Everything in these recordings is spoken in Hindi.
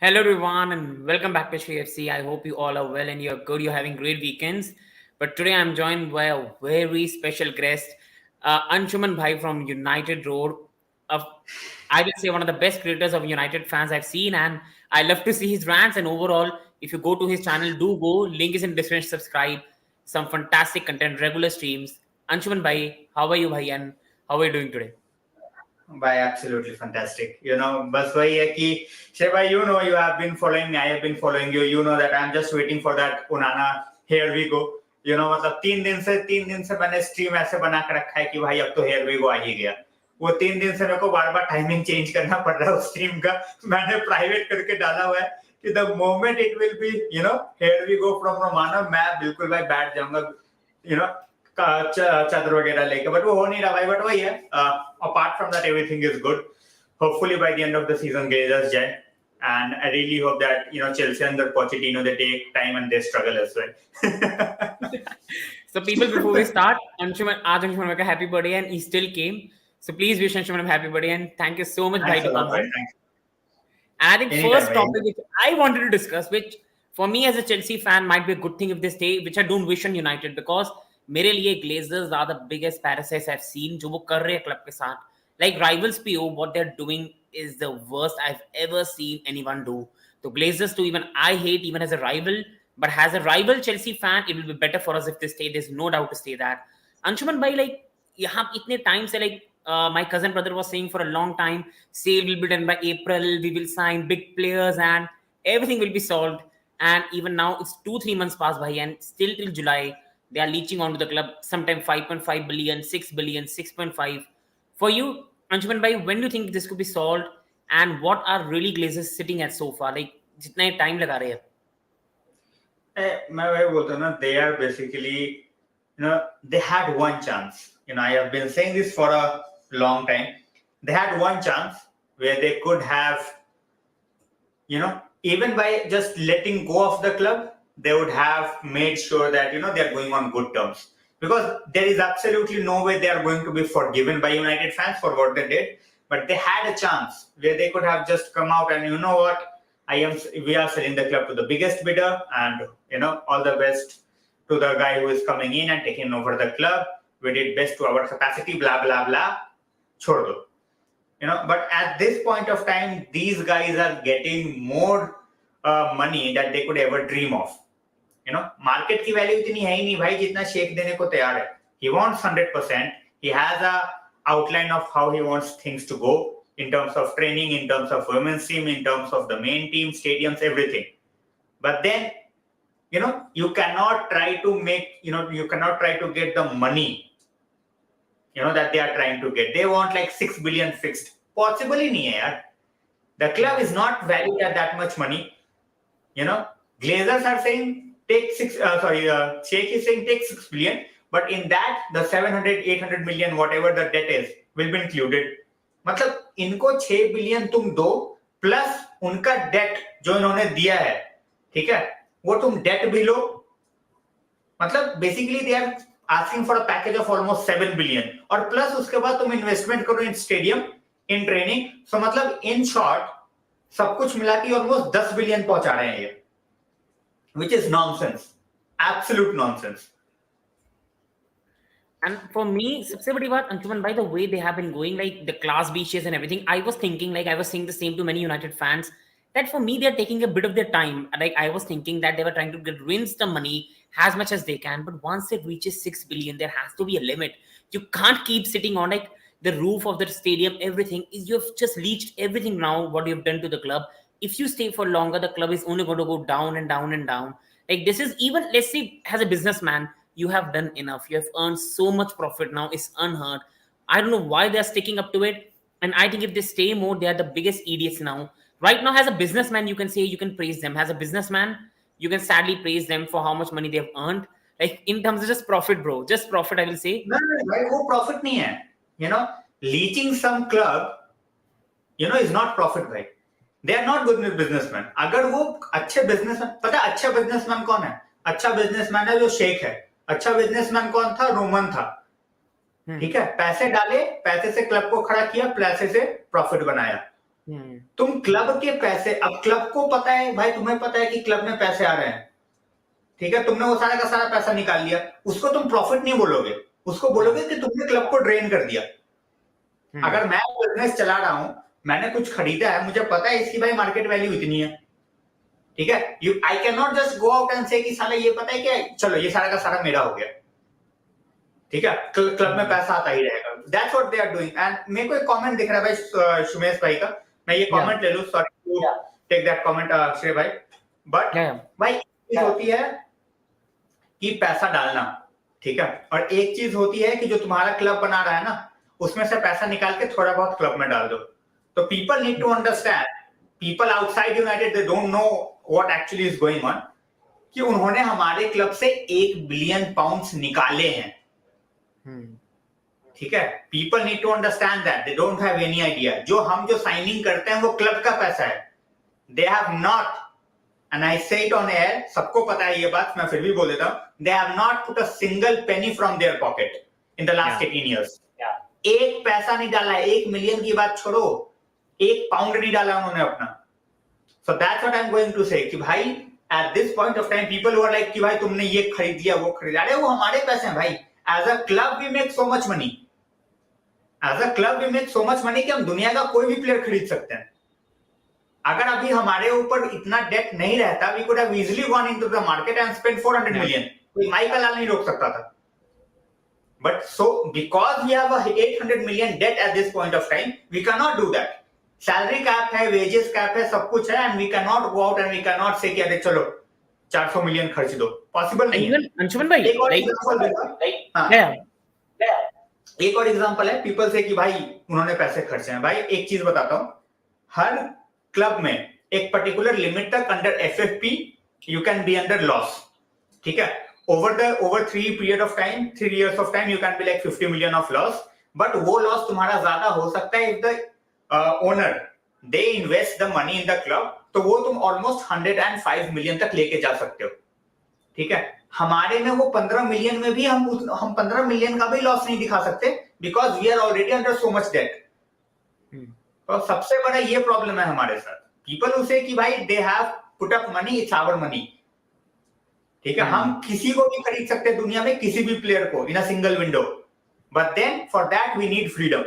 Hello, everyone, and welcome back to HFC. I hope you all are well and you're good. You're having great weekends. But today I'm joined by a very special guest, Anshuman Bhai from United Road. Of, I will say one of the best creators of United fans I've seen, and I love to see his rants. And overall, if you go to his channel, do go. Link is in the description. Subscribe. Some fantastic content, regular streams. Anshuman Bhai, how are you, Bhai, and how are you doing today? By absolutely fantastic. बस वही है कि Sheba, you have been following me, I have been following you. You know that I'm just waiting for that Onana. Here we go. मतलब 3 दिन से मैंने स्ट्रीम ऐसे बना के रखा है कि भाई अब तो here we go आ ही गया. वो 3 दिन से मेरे को बार-बार टाइमिंग चेंज करना पड़ रहा है उस स्ट्रीम का. मैंने प्राइवेट करके डाला हुआ है कि the moment it will be, here we go from Romana, मैं बिल्कुल भाई बैठ जाऊंगा, चादर वगैरह लेके. बट वो हो नहीं रहा भाई. बट वही है, apart from that everything is good. Hopefully by the end of the season Glazers जाए, and I really hope that Chelsea under Pochettino they take time and they struggle as well. So people, before we start, Anshuman a happy birthday, and he still came. So please wish Anshuman a happy birthday, and thank you so much, Bhai, Thanks a to come lot, on. bhai. Thanks. And I think Anytime, first bhai. topic which I wanted to discuss, which for me as a Chelsea fan might be a good thing if they stay, which I don't wish on United, because मेरे लिए Glazers are the biggest parasites I've seen जो वो कर रहे हैं क्लब के साथ. Like rivals PO, what they're doing is the worst I've ever seen anyone do. So Glazers too, even I hate even as a rival, but as a rival Chelsea fan, it will be better for us if they stay. There's no doubt to say that. Anshuman bhai, like यहाँ इतने time से like my cousin brother was saying for a long time, sale will be done by April, we will sign big players and everything will be solved. And even now it's 2-3 months past by, and still till July they are leeching onto the club. Sometime 5.5 billion, 6 billion, 6.5. For you, Anshuman bhai, when do you think this could be solved, and what are really Glazers sitting at so far? Like जितना time लगा रहे हैं. मैं वही बोलता हूँ ना, they are basically, they had one chance. I have been saying this for a long time. They had one chance where they could have, even by just letting go of the club, they would have made sure that, they are going on good terms. Because there is absolutely no way they are going to be forgiven by United fans for what they did. But they had a chance where they could have just come out and, you know what, we are selling the club to the biggest bidder, and, all the best to the guy who is coming in and taking over the club. We did best to our capacity, blah, blah, blah. Chhod do. But at this point of time, these guys are getting more money that they could ever dream of. Market की वैल्यू इतनी है ही नहीं भाई जितना शेख देने को तैयार है. He wants 100%. He has a outline of how he wants things to go in terms of training, in terms of women's team, in terms of the main team, stadiums, everything. But then, you cannot try to get the money, that they are trying to get. They want like 6 billion fixed. Possible ही नहीं है यार. The club is not valued at that much money. Glazers are saying take Sheikh is saying take 6 billion, but in that the 700-800 million whatever the debt is will be included. मतलब इनको 6 बिलियन तुम दो प्लस उनका डेट जो इन्होंने दिया है, ठीक है, वो तुम डेट भी लो. मतलब basically they are asking for a package of almost 7 billion, और प्लस उसके बाद तुम इन्वेस्टमेंट करो इन स्टेडियम, इन ट्रेनिंग. सो मतलब इन शॉर्ट सब कुछ मिला के ऑलमोस्ट 10 बिलियन पहुंचा रहे हैं ये, which is nonsense, absolute nonsense. And for me, सबसे बड़ी बात Anshuman by the way they have been going, like the class B shares and everything, I was thinking, like I was saying the same to many United fans, that for me they are taking a bit of their time. Like I was thinking that they were trying to rinse the money as much as they can, but once it reaches 6 billion, there has to be a limit. You can't keep sitting on like the roof of the stadium. Everything is, you've just leached everything now what you've done to the club. If you stay for longer, the club is only going to go down and down and down. Like this is, even let's say as a businessman, you have done enough. You have earned so much profit now. It's unheard. I don't know why they're sticking up to it. And I think if they stay more, they are the biggest idiots now. Right now, as a businessman, you can say, you can praise them. As a businessman, you can sadly praise them for how much money they've earned. Like in terms of just profit, bro. Just profit, I will say. No, वो profit नहीं है. Leeching some club, is not profit, भाई. They are not good businessmen. अगर वो अच्छे बिजनेसमैन, पता है अच्छा बिजनेसमैन कौन है? अच्छा बिजनेसमैन है जो शेख है. अच्छा बिजनेसमैन कौन था? रोमन था. ठीक है, पैसे डाले, पैसे से क्लब को खड़ा किया, पैसे से प्रॉफिट बनाया. तुम क्लब के पैसे, अब क्लब को पता है भाई, तुम्हें पता है कि क्लब में पैसे आ रहे हैं, ठीक है, तुमने वो सारा का सारा पैसा निकाल लिया, उसको तुम प्रॉफिट नहीं बोलोगे, उसको बोलोगे कि तुमने क्लब को ड्रेन कर दिया। अगर मैं बिजनेस चला रहा हूं, मैंने कुछ खरीदा है, मुझे पता है इसकी भाई मार्केट वैल्यू इतनी है, ठीक है, I can not just go out and से कि साला ये पता है क्या, चलो ये सारा का सारा मेरा हो गया, ठीक है, क्लब में पैसा आता ही रहेगा। That's what they are doing. And मेरे को एक कमेंट दिख रहा है भाई शुमेश भाई का, मैं ये कमेंट ले लूं, sorry to take that comment Akshay भाई, बट भाई एक चीज होती है कि पैसा डालना, ठीक है, और एक चीज होती है कि जो तुम्हारा क्लब बना रहा है ना, उसमें से पैसा निकाल के थोड़ा बहुत क्लब में डाल दो। तो people need to understand, people outside United they don't know what actually is going on, कि उन्होंने हमारे क्लब से 1 बिलियन पाउंड्स निकाले हैं, ठीक है, people need to understand that, they don't have any idea, जो साइनिंग करते हैं वो क्लब का पैसा है, they have not, and I say it on air, सबको पता है ये बात, मैं फिर भी बोल देता हूं, दे have not put a single penny from their pocket in the last 18 years। एक पैसा नहीं डाला, 1 मिलियन की बात छोड़ो, 1 पाउंड नहीं डाला उन्होंने अपना। So that's what I am going to say, कि भाई at this point of time people were like कि भाई तुमने ये खरीद लिया, वो खरीद लिया, अरे वो हमारे पैसे हैं भाई। As a club we make so much money, as a club we make so much money कि हम दुनिया का कोई भी प्लेयर खरीद सकते हैं। अगर अभी हमारे ऊपर इतना डेट नहीं रहता, we could have easily gone into the market and spend 400 million, कोई माइकल लाल नहीं रोक सकता था। But so because we have a 800 million debt at this point of time, we can not do that. Salary cap है, वेजेस कैप है, सब कुछ है, and we can not go out and we can not say कि अरे चलो 400 मिलियन खर्च दो, पॉसिबल नहीं है। अंशुमन भाई, एक और एग्जांपल दूंगा, एक और एग्जांपल है पीपल से कि भाई उन्होंने पैसे खर्चे हैं। भाई एक चीज बताता हूं, हर क्लब में एक पर्टिकुलर लिमिट तक under FFP you can be under loss, ठीक है, over 3 years of time you can be like 50 million of loss, but वो लॉस तुम्हारा ज्यादा हो सकता है if the owner they invest the money in the club, तो वो तुम ऑलमोस्ट 105 मिलियन तक लेके जा सकते हो, ठीक है। हमारे में वो 15 मिलियन में भी हम 15 मिलियन का भी लॉस नहीं दिखा सकते, because we are already under so much debt. तो सबसे बड़ा ये प्रॉब्लम है हमारे साथ, पीपल उसे कि भाई they have put up money, it's our money, ठीक है, हम किसी को भी खरीद सकते हैं दुनिया में, किसी भी प्लेयर को in a single window, but then for that we need freedom,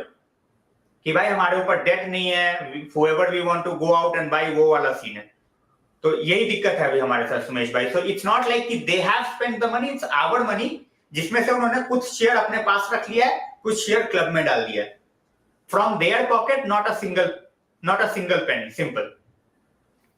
कि भाई हमारे ऊपर डेट नहीं है, whoever we want to go out and buy, वो वाला सीन है। तो यही दिक्कत है अभी हमारे साथ सुमेश भाई। सो इट्स नॉट लाइक कि they have spent the money, it's our money, जिसमें से उन्होंने कुछ शेयर अपने पास रख लिया है, कुछ शेयर क्लब में डाल दिया है, from their pocket, not a single penny, simple.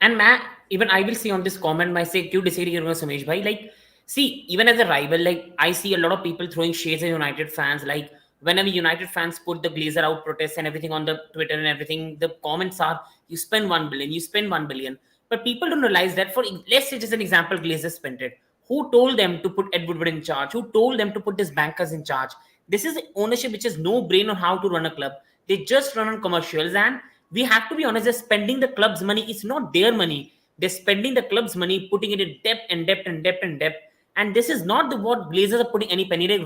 And Matt, even I will say on this comment, I say, क्यों disagree करूँगा सुमेश भाई? Like, see, even as a rival, like I see a lot of people throwing shades at United fans. Like whenever United fans put the Glazer out protests and everything on the Twitter and everything, the comments are, "You spend 1 billion, you spend 1 billion." But people don't realize that. For let's say just an example, Glazer spent it. Who told them to put Ed Woodward in charge? Who told them to put these bankers in charge? This is ownership which is no brain on how to run a club. They just run on commercials, and we have to be honest, they're spending the club's money. It's not their money. They're spending the club's money, putting it in debt and debt and debt and debt. And this is not the what Glazers are putting any penny. Like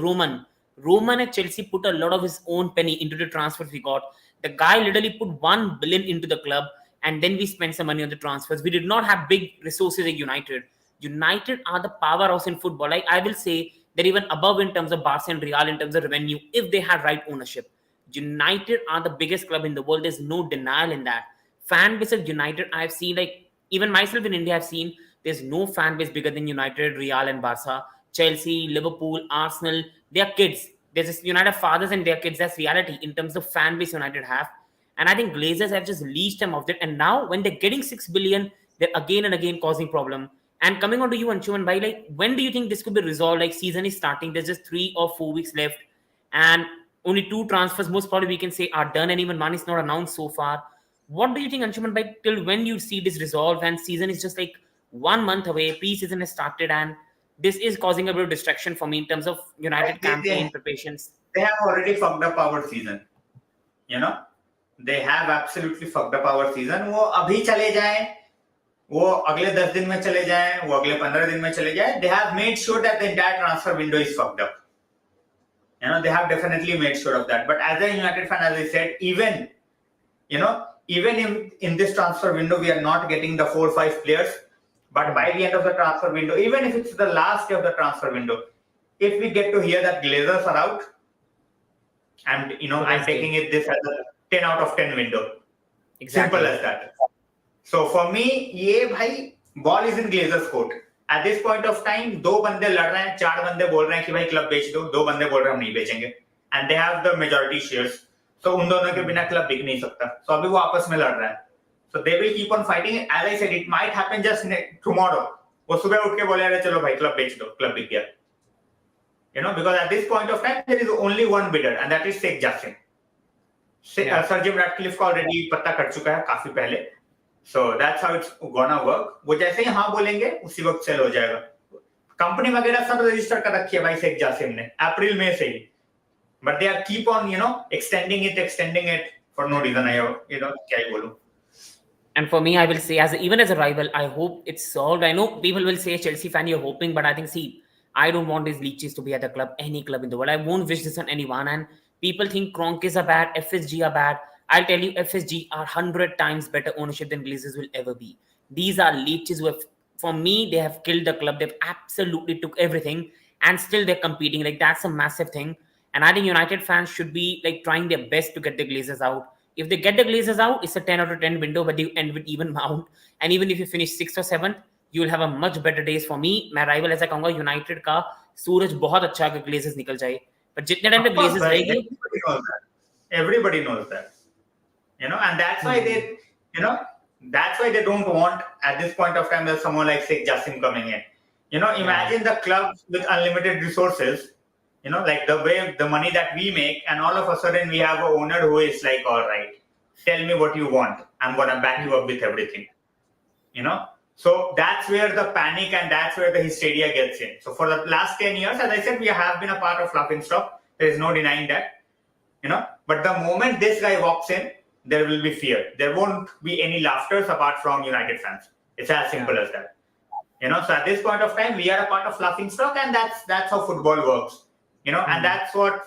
Roman at Chelsea put a lot of his own penny into the transfers we got. The guy literally put 1 billion into the club, and then we spent some money on the transfers. We did not have big resources like United. United are the powerhouse in football. Like I will say, they're even above in terms of Barca and Real in terms of revenue if they had right ownership. United are the biggest club in the world. There's no denial in that. Fan base of United, I've seen, like even myself in India, I've seen there's no fan base bigger than United, Real, and Barca. Chelsea, Liverpool, Arsenal, they are kids. There's this United fathers and their kids. That's reality in terms of fan base United have. And I think Glazers have just leashed them off it. And now when they're getting 6 billion, they're again and again causing problem. And coming on to you, Anshuman Bhai, like when do you think this could be resolved? Like season is starting, there's just 3 or 4 weeks left, and only 2 transfers most probably we can say are done, and even one is not announced so far. What do you think, Anshuman Bhai, till when you see this resolved? And season is just like 1 month away, pre-season has started, and this is causing a bit of distraction for me in terms of United campaign preparations. They have already fucked up our season. You know, they have absolutely fucked up our season. वो अभी चले जाएं, वो अगले 10 दिन में चले जाएं, वो अगले 15 दिन में चले जाएं. They have made sure that the entire transfer window is fucked up. You know, they have definitely made sure of that. But as a United fan, as I said, even, you know, even in this transfer window, we are not getting the 4 or 5 players. But by the end of the transfer window, even if it's the last day of the transfer window, if we get to hear that Glazers are out, and I'm taking it this as a 10 out of 10 window. Exactly. Simple as that. So for me, ये भाई ball is in Glazers court. At this point of time, 2 बंदे लड़ रहे हैं, 4 बंदे बोल रहे हैं कि भाई क्लब बेच दो, 2 बंदे बोल रहे हैं हम नहीं बेचेंगे, and they have the majority shares. So उन दोनों के बिना क्लब बिक नहीं सकता. So अभी वो आपस में लड़ रहे हैं. So they will keep on fighting. As I said, it might happen just tomorrow. वो सुबह उठ के बोले अरे चलो भाई क्लब बेच दो, क्लब बिक गया. Because at this point of time there is only one bidder, and that is Sheikh Jassim. Sir Jim Ratcliffe का already पता कर चुका है काफी पहले. So that's how it's gonna work. वो जैसे ही हाँ बोलेंगे उसी वक्त सेल हो जाएगा. कंपनी वगैरह सब रजिस्टर कर रखी है भाई शेख जासिम ने अप्रैल में से ही. But they are keep on extending it for no reason. क्या ही बोलूं. And for me, I will say, even as a rival, I hope it's solved. I know people will say, Chelsea fan, you're hoping, but I think, see, I don't want these leeches to be at the club, any club in the world. I won't wish this on anyone. And people think Kroenkes are bad, FSG are bad. I'll tell you, FSG are 100 times better ownership than Glazers will ever be. These are leeches who have, for me, they have killed the club. They've absolutely took everything, and still they're competing. Like, that's a massive thing. And I think United fans should be like trying their best to get the Glazers out. If they get the Glazers out, it's a 10 out of 10 window, but you end with even mount. And even if you finish 6th or 7th, you will have a much better days. For me, my rival ऐसा कहूँगा United का सूरज बहुत अच्छा अगर Glazers निकल जाए. But जितने टाइम पे Glazers रहेगी, everybody knows that. And that's why they, that's why they don't want at this point of time there's someone like Sheikh Jassim coming in. Imagine the clubs with unlimited resources. Like the way the money that we make, and all of a sudden we have an owner who is like, all right, tell me what you want. I'm going to back you up with everything. So that's where the panic and that's where the hysteria gets in. So for the last 10 years, as I said, we have been a part of laughingstock. There is no denying that. But the moment this guy walks in, there will be fear. There won't be any laughters apart from United fans. It's as simple as that. So at this point of time, we are a part of laughingstock, and that's how football works. And that's what,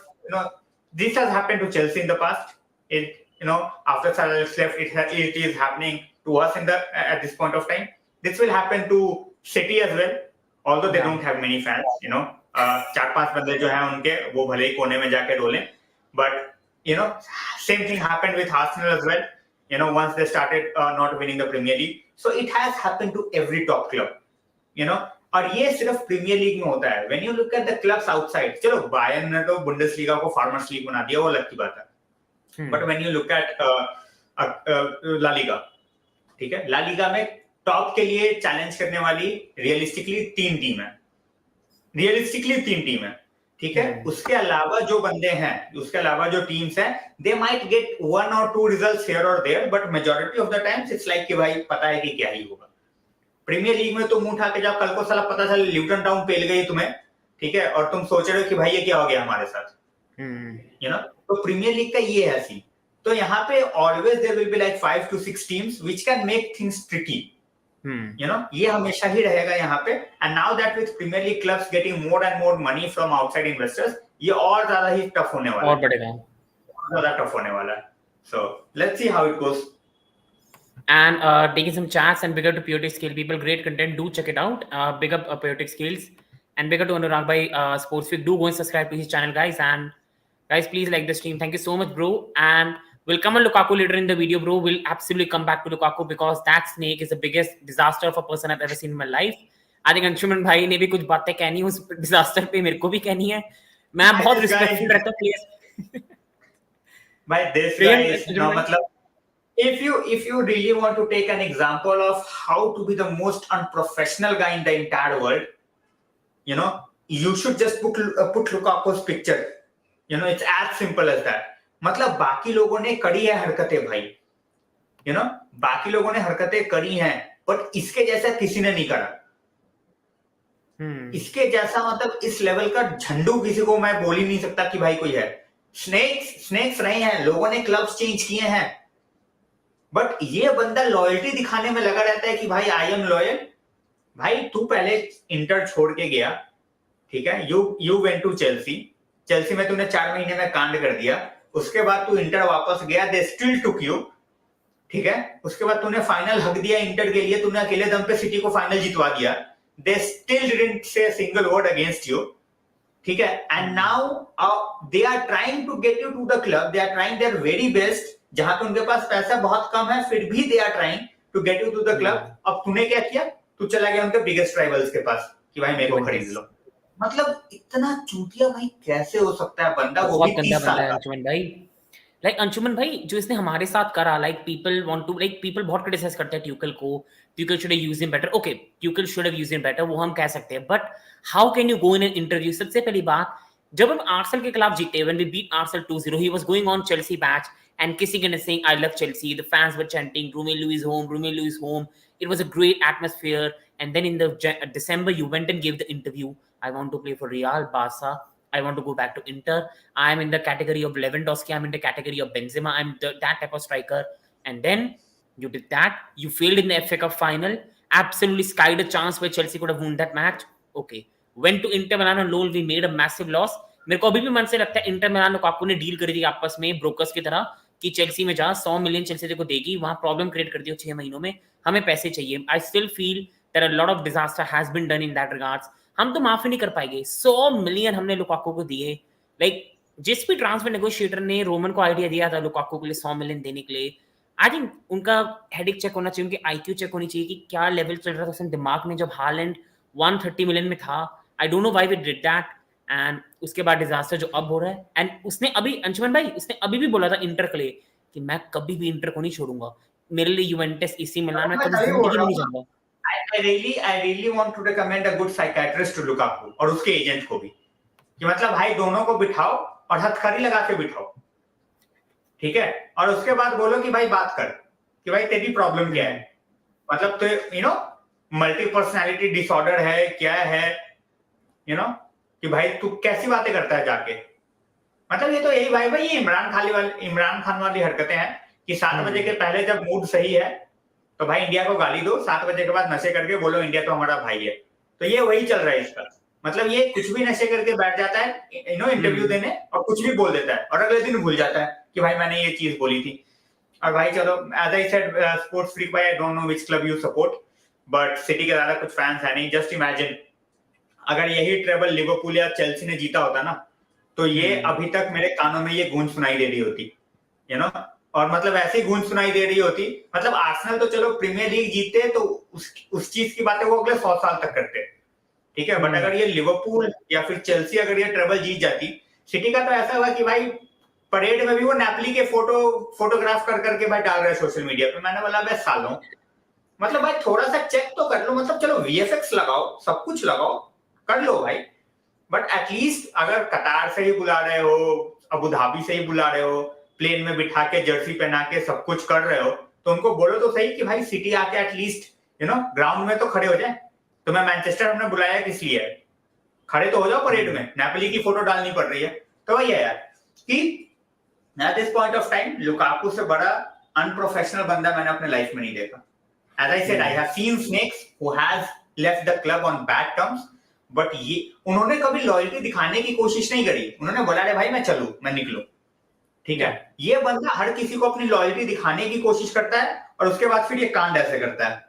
this has happened to Chelsea in the past. After Sir Alex left, it is happening to us at this point of time. This will happen to City as well, although they don't have many fans, 4-5 बंदे जो हैं उनके वो भले ही कोने में जाके रोलें, but same thing happened with Arsenal as well, once they started not winning the Premier League. So it has happened to every top club, और ये सिर्फ प्रीमियर लीग में होता है. When you look at the clubs outside, चलो बायर्न ने तो बुंडेसलीगा को फार्मर्स लीग बना दिया, वो अलग की बात है. But when you look at La Liga, ठीक है, ला लीगा में टॉप के लिए चैलेंज करने वाली रियलिस्टिकली 3 टीम है, ठीक है. उसके अलावा जो बंदे हैं, उसके अलावा जो टीम्स हैं, they might get 1 or 2 results here or there, but majority of the times it's like कि भाई पता है कि क्या ही होगा. प्रीमियर लीग में तुम उठा के जाओ, कल को साला पता चला ल्यूटन टाउन पेल गई तुम्हें, ठीक है, और तुम सोच रहे हो कि भाई ये क्या हो गया हमारे साथ. तो प्रीमियर लीग का ये है सीन. तो यहाँ पे always there will be like 5 to 6 teams which can make things tricky. ये हमेशा ही रहेगा यहाँ पे. And now that with Premier League clubs getting more and more money from outside investors, ये और ज्यादा ही टफ होने वाला है, और बढ़ेगा, ज्यादा टफ होने वाला है. So let's see how it goes. And taking some chats, and bigger to Poetic Scale people, great content, do check it out. Big up Poetic Skills, and bigger to Anurag by Sportsfig. Do go and subscribe to his channel, guys. And guys, please like the stream. Thank you so much, bro. And we'll come on Lukaku later in the video, bro. We'll absolutely come back to Lukaku because that snake is the biggest disaster of a person I've ever seen in my life. I think Anshuman भाई ने भी कुछ बातें कहनी उस disaster पे मेरे को भी कहनी है. मैं बहुत respectful रहता हूँ players. भाई this guy is मतलब if you really want to take an example of how to be the most unprofessional guy in the entire world, you should just put Lukaku's picture. It's as simple as that. मतलब बाकी लोगों ने करी है हरकतें भाई, बाकी लोगों ने हरकतें करी हैं, बट इसके जैसा किसी ने नहीं करा. इसके जैसा मतलब इस लेवल का झंडू किसी को मैं बोल ही नहीं सकता कि भाई कोई है. स्नेक्स रहे हैं, लोगों ने क्लब्स चेंज किए हैं, बट ये बंदा लॉयल्टी दिखाने में लगा रहता है कि भाई आई एम लॉयल. भाई तू पहले इंटर छोड़ के गया, ठीक है, यू वेंट टू चेल्सी में तूने 4 महीने में कांड कर दिया. उसके बाद तू इंटर वापस गया, दे स्टिल टुक यू. ठीक है, उसके बाद तूने फाइनल हक दिया इंटर के लिए, तूने अकेले दम पे सिटी को फाइनल जितवा दिया, they still didn't say single word against you, ठीक है, and now they are trying to get you to the club, they are trying their very best, जहां पे उनके पास पैसा बहुत कम है फिर भी they are trying to get you to the club. अब तूने क्या किया, तू चला गया उनके बिगेस्ट राइवल्स के पास कि भाई मेरे को खरीद लो। मतलब इतना चूतिया भाई कैसे हो सकता है बंदा, वो भी 30 साल का। अंशुमन भाई, अंशुमन भाई जो इसने हमारे साथ करा, पीपल बहुत क्रिटिसाइज करते हैं ट्यूकल को, Tuchel should have used him better, okay Tuchel should have used him better, वो हम कह सकते हैं, but how can you go in an interview? सबसे पहली बात, जब हम आर्सेनल के खिलाफ जीते, when we beat Arsenal 2-0, he was going on Chelsea match and kissing and saying I love Chelsea, the fans were chanting Romelu is home, Romelu is home, it was a great atmosphere, and then in the December you went and gave the interview, I want to play for Real, Barca, I want to go back to Inter, I am in the category of Lewandowski, I'm in the category of Benzema, I'm that type of striker, and then you did that, you failed in the FA Cup final, absolutely skied a chance where Chelsea could have won that match, okay, went to Inter Milan on loan, we made a massive loss। मेरे को अभी भी मन से लगता है इंटर मिलान लुकाकू ने डील करी थी आपस में ब्रोकर्स की तरह कि चेल्सी में जा, 100 मिलियन चेल्सी तेरे को देगी, वहां प्रॉब्लम क्रिएट कर दियो 6 महीनों में, हमें पैसे चाहिए। I still feel that a lot of disaster has been done in that regards. हम तो माफी नहीं कर पाएंगे, 100 मिलियन हमने लुकाकू को दिए। लाइक जिस भी ट्रांसफर नेगोशिएटर ने रोमन को आइडिया दिया था लुकाकू के लिए 100 मिलियन देने के लिए, आई थिंक उनका हेडिक चेक होना चाहिए, उनकी आईक्यू चेक होनी चाहिए कि क्या लेवल चल रहा था उसके दिमाग में जब हालैंड 130 मिलियन में था। I don't know why we did that, and उसके बाद डिजास्टर जो अब हो रहा है। एंड उसने अभी, अंशुमन भाई उसने अभी भी बोला था इंटर के लिए कि मैं कभी भी इंटर को नहीं छोड़ूंगा, मेरे लिए यूवेंटस, एसी मिलान, मैं कभी जिंदगी में नहीं जाऊंगा। I really want to recommend a good psychiatrist to Lukaku और उसके एजेंट को भी, कि मतलब भाई दोनों को बिठाओ और हथकड़ी लगा के बिठाओ, ठीक है, और उसके बाद बोलो कि भाई बात कर कि भाई तेरी प्रॉब्लम क्या है, मतलब तो you know multi personality disorder है क्या है, यू नो कि भाई तू कैसी बातें करता है जाके। मतलब ये तो यही भाई ये इमरान खान वाली हरकतें हैं कि 7 बजे के पहले जब मूड सही है तो भाई इंडिया को गाली दो, 7 बजे के बाद नशे करके बोलो इंडिया तो हमारा भाई है। तो ये वही चल रहा है इसका, मतलब ये कुछ भी नशे करके बैठ जाता है इंटरव्यू देने और कुछ भी बोल देता है और अगले दिन भूल जाता है कि भाई मैंने ये चीज बोली थी। और भाई चलो, as I said sports freak भाई, I don't know which club you support, but city के ज्यादा कुछ फैंस है नहीं। जस्ट इमेजिन अगर यही ट्रेबल लिवरपूल या चेल्सी ने जीता होता ना, तो ये अभी तक मेरे कानों में ये गूंज सुनाई दे रही होती, यू नो, और मतलब ऐसी गूंज सुनाई दे रही होती। मतलब आर्सेनल तो चलो प्रीमियर लीग जीते तो उस चीज की बातें वो अगले 100 साल तक करते, ठीक है, बट अगर ये लिवरपूल या फिर चेल्सी अगर ये ट्रेबल जीत जाती, सिटी का तो ऐसा हुआ कि भाई परेड में भी वो नेपली के फोटोग्राफ कर करके भाई डाल रहे सोशल मीडिया पे। मैंने बोला भाई सालों, मतलब भाई थोड़ा सा चेक तो कर लो, मतलब चलो वीएफएक्स लगाओ, सब कुछ लगाओ, कर लो भाई, बट एटलीस्ट अगर कतार से ही बुला रहे हो, अबू धाबी से ही बुला रहे हो, प्लेन में बिठा के जर्सी पहना के सब कुछ कर रहे हो, तो उनको बोलो तो सही कि भाई सिटी आके एटलीस्ट यू नो ग्राउंड में तो खड़े हो जाए। तुम्हें मैनचेस्टर हमने बुलाया किस लिए, खड़े तो हो जाओ परेड में, नेपली की फोटो डालनी पड़ रही है। तो वही है यार कि eight this point of time Lukaku से बड़ा अनप्रोफेशनल बंदा मैंने अपने लाइफ में नहीं देखा। As I said, I have seen snakes who has left the club on bad terms, but ये उन्होंने कभी लॉयल्टी दिखाने की कोशिश नहीं करी। उन्होंने बोला रे भाई मैं चलूं, मैं निकलूं, ठीक है। ये बंदा हर किसी को अपनी लॉयल्टी दिखाने की कोशिश करता है और उसके बाद फिर ये कांड ऐसे करता है।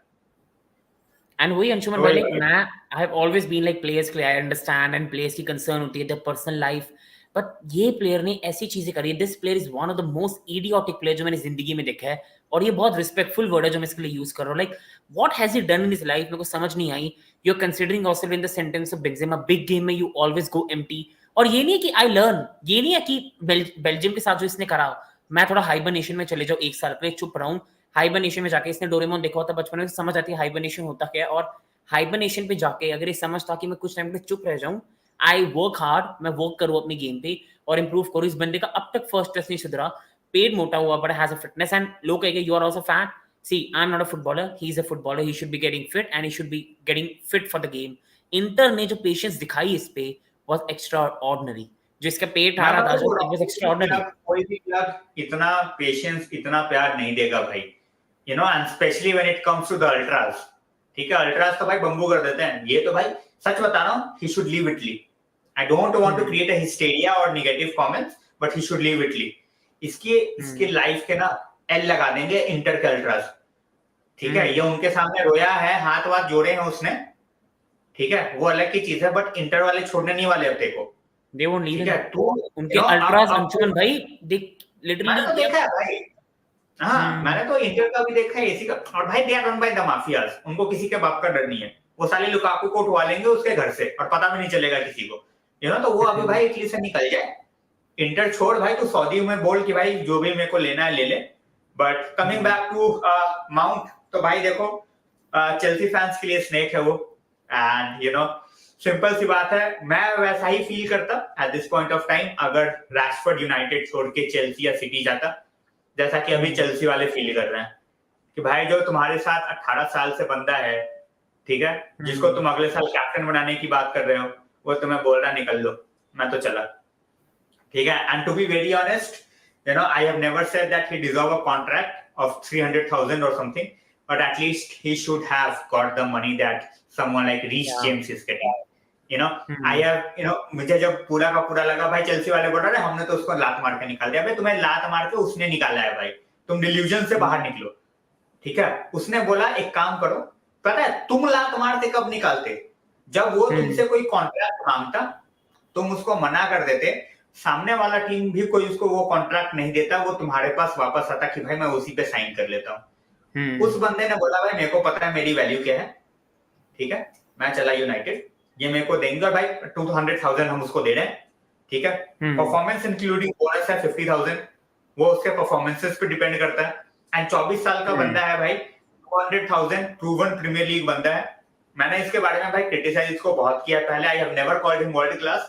एंड वही अंशुमन भाई, मैं I have always been like players के लिए आई अंडरस्टैंड, एंड प्लेयर्स की कंसर्न होती है देयर पर्सनल लाइफ, बट ये प्लेयर ने ऐसी चीजें करी है। This player is one of the most idiotic player जो मैंने जिंदगी में देखा है, और ये बहुत रिस्पेक्टफुल वर्ड है जो मैं इसके लिए यूज कर रहा हूँ। Like what has he done in his life, मेरे को समझ नहीं आई। You are considering yourself in the sentence of Benzema, big game में यू ऑलवेज गो एम्प्टी। और ये नहीं है कि आई लर्न, ये नहीं है कि बेल्जियम के साथ जो इसने करा मैं थोड़ा हाइबरनेशन में चले जाऊं, 1 साल के लिए चुप रहूं। हाइबरनेशन में जाके इसने डोरेमोन देखा होता बचपन में, समझ आती है हाइबरनेशन होता क्या है, और हाइबरनेशन पे जाके अगर ये समझता कि मैं कुछ टाइम पे चुप रह जाऊं, आई वर्क हार्ड, मैं वर्क करूं अपनी गेम पे और इंप्रूव करूं। इस बंदे का अब तक फर्स्ट टेस्ट नहीं सुधरा, पेट मोटा हुआ but has a fitness, and लोग कहेंगे you are also fat. See I am not a footballer, he is a footballer, he should be getting fit and he should be getting fit for the game. Inter ने जो पेशेंस दिखाई इस पे वाज एक्स्ट्रा ऑर्डिनरी, जो इसका पेट आ रहा था जो, इट वाज एक्स्ट्रा ऑर्डिनरी। कोई भी क्लब इतना पेशेंस, इतना प्यार नहीं देगा भाई, you know, and specially when it comes to the ultras, ठीक है। अल्ट्रास तो भाई बंबू कर देते हैं। ये तो भाई सच बता रहा हूँ, he should leave Italy. I don't want to create a hysteria और negative comments, but he should leave Italy. इसके लाइफ के ना एल लगा देंगे इंटर के अल्ट्रास, ठीक है, ये उनके सामने रोया है, हाथ वाथ जोड़े हैं उसने, ठीक है, वो अलग की चीज है, बट इंटर वाले छोड़ने नहीं वाले अपने को, दे वोंट लीव ठीक हिम। है। तो उनके अल्ट्रास अंशुमन भाई दे मैंने लिटरली तो देखा है भाई, हाँ हम्म मैंने तो इंटर का भी देखा है एसी का, और भाई they are run by the mafias, उनको किसी के बाप का डर नहीं है, वो साले लुकाकू को उठवा लेंगे उसके घर से और पता भी नहीं चलेगा किसी को, तो वो अभी भाई इटली से निकल जाए, इंटर छोड़ भाई, तू सऊदी में बोल कि भाई जो भी मेरे को लेना है ले ले। But coming back to Mount, तो भाई देखो चेल्सी फैंस के लिए स्नेक है वो, एंड सिंपल सी बात है, मैं वैसा ही फील करता eight this point of time अगर रैशफोर्ड यूनाइटेड छोड़ के चेल्सी या सिटी जाता, जैसा कि अभी चेल्सी वाले फील कर रहे हैं कि भाई जो तुम्हारे साथ 18 साल से बंदा है, ठीक है, जिसको तुम अगले साल कैप्टन बनाने की बात कर रहे हो, वो तुम्हें बोल रहा निकल लो, मैं तो चला, ठीक है। And to be very honest, I have never said that he deserve a contract of 300,000 or something, but at least he should have got the money that someone like Reece James is getting. I have, मुझे जब पूरा का पूरा लगा भाई चेल्सी वाले बोल रहे हमने तो उसको लात मार के निकाल दिया, भाई तुम्हें लात मार के उसने निकाला है भाई, तुम डिल्यूजन से बाहर निकलो, ठीक है। उसने बोला एक काम करो, पता है तुम लात मारते कब निकालते, जब वो तुमसे कोई कॉन्ट्रैक्ट मांगता तुम उसको मना कर देते, सामने वाला टीम भी कोई उसको वो कॉन्ट्रैक्ट नहीं देता, वो तुम्हारे पास वापस आता कि भाई मैं उसी पे साइन कर लेता हूँ। उस बंदे ने बोला भाई मेरे को पता है मेरी वैल्यू क्या है, ठीक है, मैं चला यूनाइटेड, ये मेरे को देंगे, और भाई 200,000 हम उसको दे रहे हैं, ठीक है, परफॉर्मेंस इंक्लूडिंग बोनस है 50,000, वो उसके परफॉर्मेंसेस पे डिपेंड करता है, एंड 24 साल का बंदा है भाई, 200,000 प्रूवन प्रीमियर लीग बंदा है। मैंने इसके बारे में भाई क्रिटिसाइज इसको बहुत किया पहले, I have never called him world class,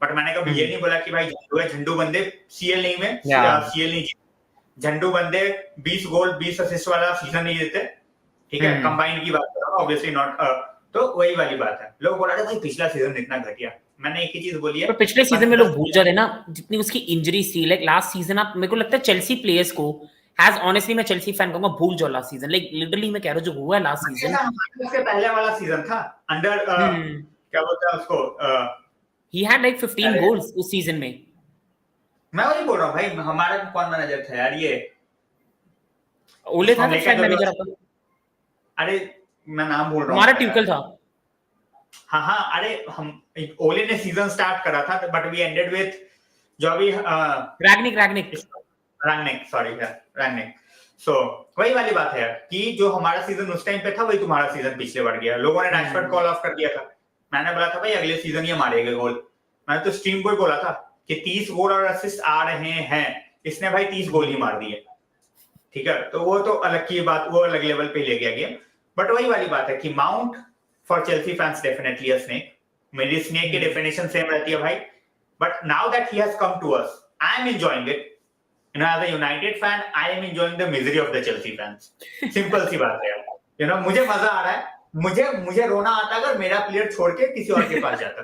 but मैंने कभी ये नहीं बोला कि भाई झंडू बंदे सीएल नहीं में सीएल नहीं, झंडू बंदे 20 गोल 20 असिस्ट वाला सीजन नहीं देते, ठीक है, कंबाइन की बात कर रहा हूं, ऑब्वियसली नॉट, तो वही वाली बात है। लोग बोल रहे थे भाई पिछला सीजन इतना घटिया, मैंने एक ही चीज बोली है, पर पिछले सीजन में लोग भूल जाते ना जितनी उसकी इंजरी थी, लाइक लास्ट सीजन, आप मेरे को लगता है चेल्सी प्लेयर्स को हैज ऑनेस्टली, मैं चेल्सी फैन कहूंगा, भूल जाओ लास्ट सीजन, लाइक लिटरली मैं कह रहा हूं जो हुआ है लास्ट सीजन, उसके पहले वाला सीजन था अंडर क्या बोलते हैं उसको, ही हैड लाइक 15 गोल्स उस सीजन में। मैं वही बोल रहा हूं भाई, हमारा कौन मैनेजर था यार, ये ओले था ना शायद मैनेजर आपका, अरे मैं नाम बोल रहा हूं, हमारा ट्यूकल था, हाँ, अरे हम ओले ने सीजन स्टार्ट करा था, बट वी एंडेड विद जो अभी रैग्निक, सो वही वाली बात है कि जो हमारा सीजन उस टाइम पे था वही तुम्हारा सीजन पिछले बढ़ गया, लोगों ने रैशफोर्ड कॉल ऑफ कर दिया था, मैंने बोला था भाई अगले सीजन ये मारेगा गोल, मैंने तो स्ट्रीम को ही बोला था कि 30 गोल और असिस्ट आ रहे हैं, इसने भाई 30 गोल ही मार दिए, ठीक है, तो वो तो अलग की बात, वो अलग लेवल पे ले गया गेम, बट वही वाली बात है कि Mount for Chelsea fans definitely a snake, मेरी स्नेक की डेफिनेशन सेम रहती है भाई, but now that he has come to us, I am enjoying it, as a United fan, I am enjoying the misery of the Chelsea fans. Simple सी बात है, मुझे मजा आ रहा है, मुझे रोना आता अगर मेरा प्लेयर छोड़ के किसी और के पास जाता,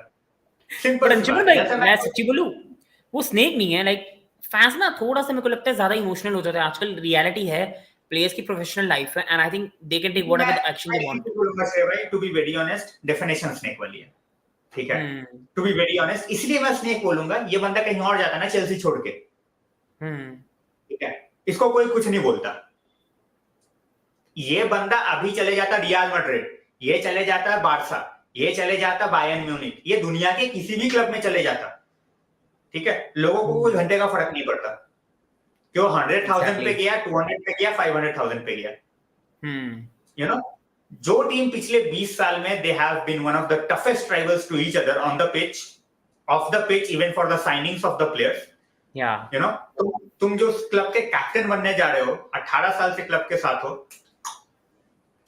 सिंपल सी बात है। मैं सच्ची बोलूं वो स्नेक नहीं है, लाइक फैंस ना थोड़ा सा मेरे को लगता है ज्यादा इमोशनल हो जाता है आजकल, रियलिटी है प्लेयर्स की प्रोफेशनल लाइफ है, and I think they can take whatever action they want. बोलूंगा से भाई to be very honest, definition snake वाली है, ठीक है, टू बी वेरी ऑनेस्ट, इसलिए मैं स्नेक बोलूंगा, ये बंदा कहीं और जाता ना चेल्सी छोड़ के, ठीक है, इसको कोई कुछ नहीं बोलता, ये बंदा अभी चले जाता रियल मैड्रिड, ये चले जाता बार्सा, ये चले जाता बायर्न म्यूनिख, ये दुनिया के किसी भी क्लब में चले जाता, ठीक है, लोगों को कोई घंटे का फर्क नहीं पड़ता, क्यों 100,000 पे गया, 200 पे गया, 500,000 पे गया, जो टीम पिछले 20 साल में they have been one of the toughest rivals to each other on the pitch, off the pitch, even for the signings of the players, तुम जो क्लब के कैप्टन बनने जा रहे हो, 18 साल से क्लब के साथ हो,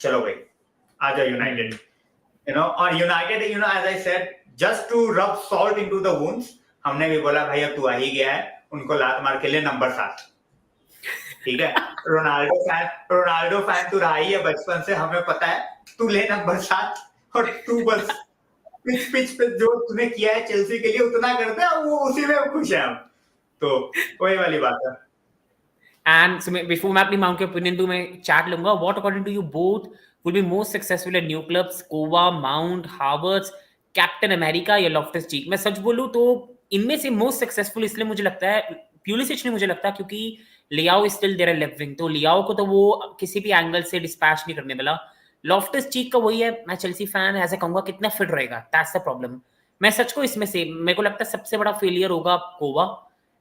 चलो भाई आ जाओ यूनाइटेड, और United as I said just to rub salt into the wounds, हमने भी बोला भाई अब तू आ ही गया है, उनको लात मार के ले नंबर 7, ठीक है, रोनाल्डो फैन तू रहा ही है बचपन से, हमें पता है, तू ले नंबर 7 और तू बस पिच पे जो तूने किया है चेल्सी के लिए उतना करते हैं, वो उसी में खुश है हम, तो वही वाली बात है। And so before मैं अपनी माउंट के ओपिनियन दूं, मैं चैट लूंगा, what according to you both will be most successful at new clubs, cava, mount, Havertz, captain America या लॉफ्टस चीक? मैं सच बोलूं तो इनमें से मोस्ट सक्सेसफुल इसलिए मुझे लगता है प्यूलिसिच नहीं मुझे लगता, क्योंकि Leao is still there left wing, तो लियाओ को तो वो किसी भी एंगल से डिस्पैच नहीं करने वाला। लॉफ्टस चीक का वही है, मैं चेल्सी फैन ऐसे कहूंगा कितना फिट रहेगा, दैट्स द प्रॉब्लम। मैं सच को इसमें से मेरे को लगता है सबसे बड़ा फेलियर होगा कोवा,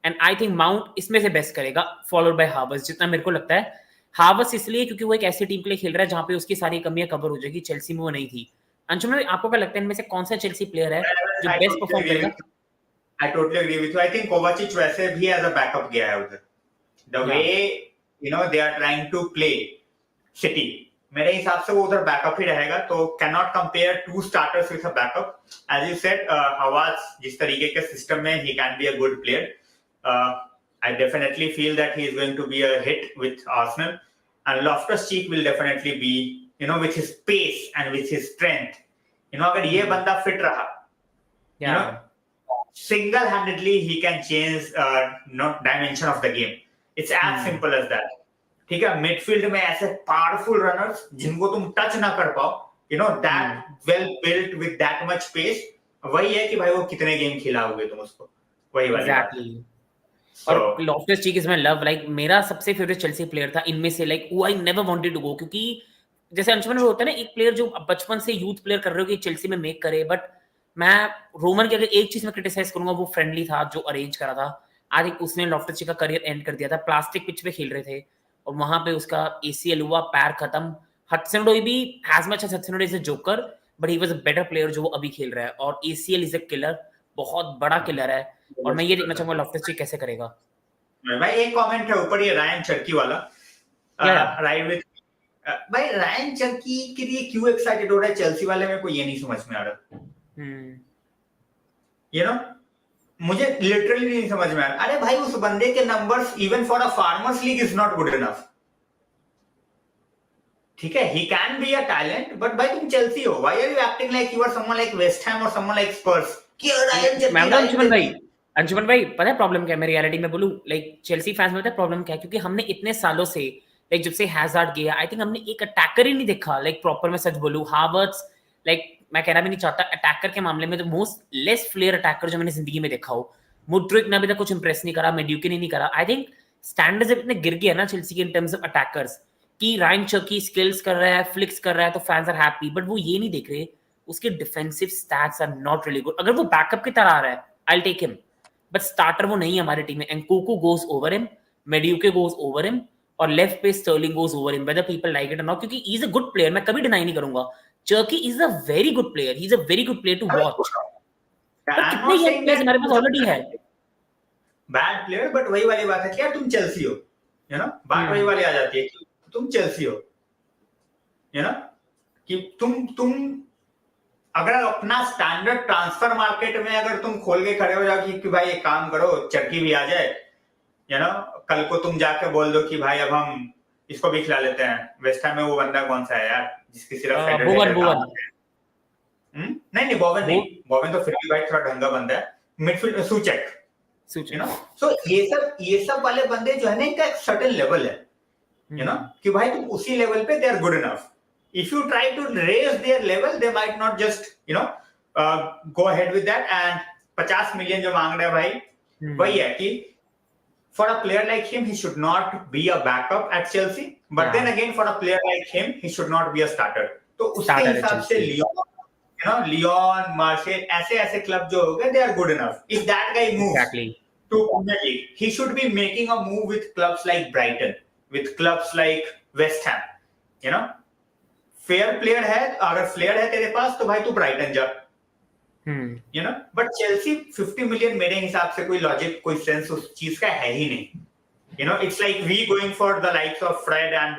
एंड आई थिंक माउंट इसमें से बेस्ट करेगा, फॉलोड बाय हावर्स, जितना मेरे को लगता है। हावर्स इसलिए क्योंकि वो एक ऐसी टीम के लिए खेल रहा है जहां पे उसकी सारी कमियां कवर हो जाएगी, चेल्सी में वो नहीं थी। अंशुम भाई, आपको क्या लगता है इनमें से कौन सा चेल्सी प्लेयर है जो I best totally perform agree करेगा? with I totally agree with you. I think Kovacic वैसे भी as a backup गया है उधर. The Yeah. way they are trying to play City, मेरे हिसाब से वो उधर बैकअप ही रहेगा, तो cannot compare two starters with a backup. As you said, Havertz जिस तरीके के सिस्टम में he can be a good player. I definitely feel that he is going to be a hit with Arsenal, and Loftus-Cheek will definitely be, with his pace and with his strength. अगर ये बंदा फिट रहा, single-handedly he can change dimension of the game. It's as simple as that. ठीक है, मिडफील्ड में ऐसे पावरफुल रनर्स जिनको तुम टच ना कर पाओ, that well built with that much pace, वही है कि भाई वो कितने गेम खिलाओगे तुम उसको, वही वाली बात है। और Loftus Cheek is my love, like मेरा सबसे फेवरेट चेल्सी प्लेयर था इनमें से, like I never wanted to go, क्योंकि जैसे अंशुमन में होता है ना एक प्लेयर जो बचपन से यूथ प्लेयर कर रहे हो कि चेल्सी में मेक करे, बट मैं रोमन की अगर एक चीज में क्रिटिसाइज करूंगा वो फ्रेंडली था जो अरेंज करा था। आज एक उसने लॉफ्टस चीक का करियर एंड कर दिया था, प्लास्टिक पिच पे खेल रहे थे और वहां पे उसका एसीएल हुआ, पैर खत्म। हडसन-ओडोई भी as much as Hudson Odoi is a joker, but he was a better player जो वो अभी खेल रहा है, और एसीएल इज अ किलर, बहुत बड़ा किलर है, और मैं ये देखना चाहूंगा लॉफ्टस चीक कैसे करेगा। भाई एक कमेंट है ऊपर, ये रायन चर्की वाला, राइट विद भाई, रायन चर्की के लिए क्यों एक्साइटेड हो रहा है चेल्सी वाले, मेरे को ये नहीं समझ में आ रहा। मुझे लिटरली नहीं समझ में आ रहा। अरे भाई, उस बंदे के numbers even for a farmers league is not good enough. ठीक है, he can be a talent, but भाई तुम चेल्सी हो, why are you acting like you are someone like West Ham और समवन लाइक स्पर्स कि रायन चर्की। अंशुमन भाई पता है प्रॉब्लम क्या है, मैं रियलिटी में बोलूं, लाइक चेल्सी फैंस में पता है प्रॉब्लम क्या है, क्योंकि हमने इतने सालों से, लाइक जब से हैजार्ड गया, आई थिंक हमने एक अटैकर ही नहीं देखा, लाइक प्रॉपर में सच बोलूं, हावर्ट्स, लाइक मैं कहना भी नहीं चाहता, अटैकर के मामले में तो मोस्ट लेस फ्लेयर अटैकर जो मैंने जिंदगी में देखा हो। मुड्रिक ने अभी तक कुछ इंप्रेस नहीं करा, मेड्यूके ने नहीं करा। आई थिंक स्टैंडर्ड्स इतने गिर गए ना चेल्सी के इन टर्म्स ऑफ अटैकर्स, कि रायन चर्की स्किल्स कर रहा है, फ्लिक्स कर रहा है, तो फैंस आर हैप्पी, बट वो ये नहीं देख रहे उसके defensive stats are not really good. अगर वो बैकअप की तरह आ रहा है, I will take him, but starter वो नहीं है हमारी टीम में। Nkunku goes over him, Madueke goes over him, और लेफ्ट पे Sterling goes over him, whether people like it और नॉट, क्योंकि he is a good player, मैं कभी डिनाई नहीं करूंगा। Cherki is a very good player, he is a very good player to watch, पर कितने यंग प्लेयर्स हमारे पास ऑलरेडी है। बैड प्लेयर, बट वही वाली बात है कि यार तुम चेल्सी हो, बात वही वाली आ जाती है कि तुम चेल्सी हो, कि तुम अगर अपना स्टैंडर्ड ट्रांसफर मार्केट में अगर तुम खोल के खड़े हो जाओ कि भाई एक काम करो, चर्की भी आ जाए, कल को तुम जाके बोल दो कि भाई अब हम इसको भी खिला लेते हैं। वेस्ट हैम में वो बंदा कौन सा है यार जिसकी सिर्फ नहीं बोवन तो फिर भी भाई थोड़ा ढंगा बंदा है, मिडफील्ड सूचेक, सो ये सब वाले बंदे जो है ना, इनका एक सर्टेन लेवल है, कि भाई तुम उसी लेवल पे they are good enough. If you try to raise their level, they might not just, go ahead with that. And 50 million जो मांग रहे हैं भाई, वही है कि for a player like him, he should not be a backup at Chelsea. But then again, for a player like him, he should not be a starter. तो उसके हिसाब से लियोन, मार्सेल, ऐसे क्लब जो हो गए, they are good enough. If that guy moves to Premier League, he should be making a move with clubs like Brighton, with clubs like West Ham. Fair player है, अगर फ्लेयर है तेरे पास तो भाई तू ब्राइटन जा, बट चेल्सी 50 मिलियन मेरे हिसाब से कोई लॉजिक, कोई सेंस उस चीज का है ही नहीं। It's like we going for the likes of Fred and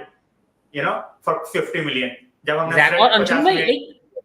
for 50 million, जब हमने और अंशुमन भाई,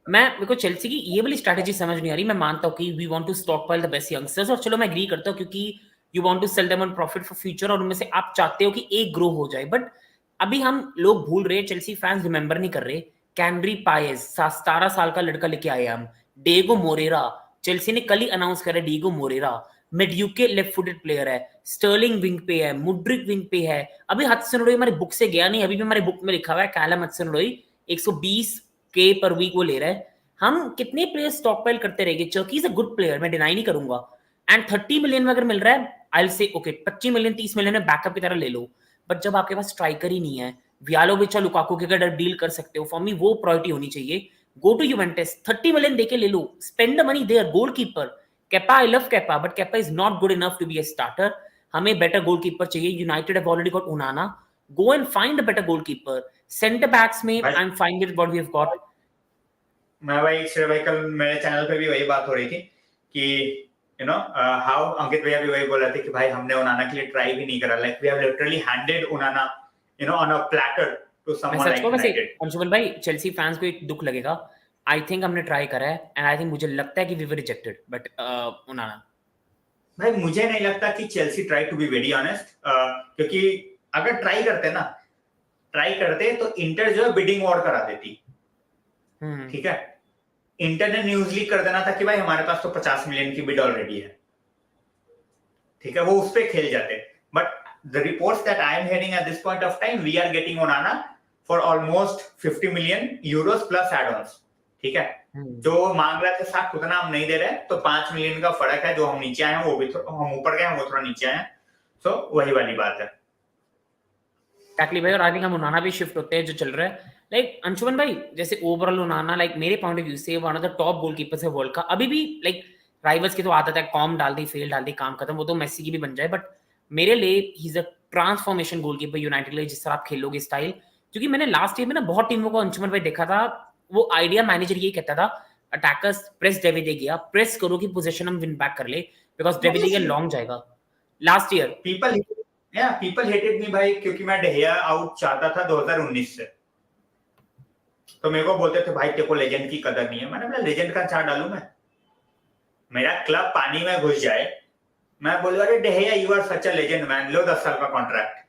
मैं मेरे को चेल्सी की ये वाली स्ट्रेटजी समझ नहीं आ रही। मैं मानता हूँ कि we want to stockpile the best youngsters, और चलो मैं एग्री करता हूँ, क्योंकि you want to sell them on profit for future, और उनमें से आप चाहते हो कि एक ग्रो हो जाए, बट अभी हम लोग भूल रहे, चेल्सी फैंस रिमेंबर नहीं कर रहे, कैनरी पायस 17 साल का लड़का लेके आए हम, डेगो मोरेरा, चेल्सी ने कल ही अनाउंस करा Diego Moreira, Madueke left footed player है, स्टर्लिंग विंग पे है, मुड्रिक विंग पे है, अभी हडसन-ओडोई हमारी बुक से गया नहीं, अभी भी हमारी बुक में लिखा हुआ है कैलम हडसन-ओडोई 120K पर वीक वो ले रहा है। हम कितने प्लेयर स्टॉकपाइल करते रहेंगे? चर्की इज अ गुड प्लेयर, मैं डिनाई नहीं करूंगा, एंड 30 मिलियन में अगर मिल रहा है, आई विल से ओके 25 मिलियन 30 मिलियन में बैकअप की तरह ले लो, बट जब आपके पास स्ट्राइकर ही नहीं है, व्लाहोविच और लुकाकू के अगर डील कर सकते हो, फॉर मी वो प्रायोरिटी होनी चाहिए। गो टू यूवेंटस, 30 मिलियन देके ले लो, spend the money there. Goalkeeper Kepa, I love Kepa, but Kepa is not good enough to be a starter. हमें बेटर गोलकीपर चाहिए। United have already got Onana, go and find a better goalkeeper. Centre backs में I am fine with what we have got. मैं भाई कल मेरे चैनल पे भी वही बात हो रही थी कि यू नो हाउ अंकित भैया भी वही बोल रहे थे कि भाई हमने ओनाना के लिए ट्राई भी नहीं करा, like we have literally handed Onana you know on a platter to someone like United. Anshuman भाई, चेल्सी फैंस को एक दुख लगेगा, आई थिंक हमने ट्राई करा है एंड आई थिंक मुझे लगता है कि we were rejected, but Onana. भाई मुझे नहीं लगता कि Chelsea try to be very honest, क्योंकि अगर ट्राई करते तो इंटर जो है बिडिंग वॉर करा देती। ठीक है, इंटर ने न्यूज लीक कर देना था कि भाई हमारे पास तो 50 मिलियन की बिड ऑलरेडी है, ठीक है, वो उस पे खेल जाते। But the reports that I am hearing at this point of time, we are getting Onana for almost 50 million euros plus add ons. ठीक है, जो मांग रहे थे 60 उतना हम नहीं दे रहे, तो 5 मिलियन का फर्क है। जो हम नीचे आए हैं वो भी हम ऊपर गए हैं, वो थोड़ा नीचे आए हैं। सो वही वाली बात है एक्चुअली भाई। और आई थिंक हम ओनाना भी शिफ्ट होते हैं जो चल रहा है। लाइक अंशुमन भाई, जैसे ओवरऑल ओनाना लाइक मेरे पॉइंट ऑफ व्यू से one of the top goalkeepers है वर्ल्ड का अभी भी। लाइक राइवल्स की तो आदत है, कॉम डाल दी, फेल डाल दी, काम खत्म, वो तो मेसी की भी बन जाए। बट मेरे लिए ही is a transformation goalkeeper United के लिए, जिस तरह आप खेलोगे स्टाइल। क्योंकि मैंने लास्ट ईयर में ना बहुत टीमों को अंशुमन भाई देखा था, वो आइडिया मैनेजर ये कहता था अटैकर्स प्रेस डेविड गया, प्रेस करो कि पोजीशन हम विन बैक कर ले, बिकॉज डेविड के लॉन्ग जाएगा। Last year people hated me भाई, क्योंकि मैं डेहिया आउट चाहता था 2019 से। तो मेरे को बोलते थे भाई तेरे को लेजेंड की कदर नहीं है। मैंने बोला लेजेंड का चार्ट डालू मैं, मेरा क्लब पानी में घुस जाए, मैं बोलूँ अरे De Gea you are such a legend man, लो 10 साल का कॉन्ट्रैक्ट,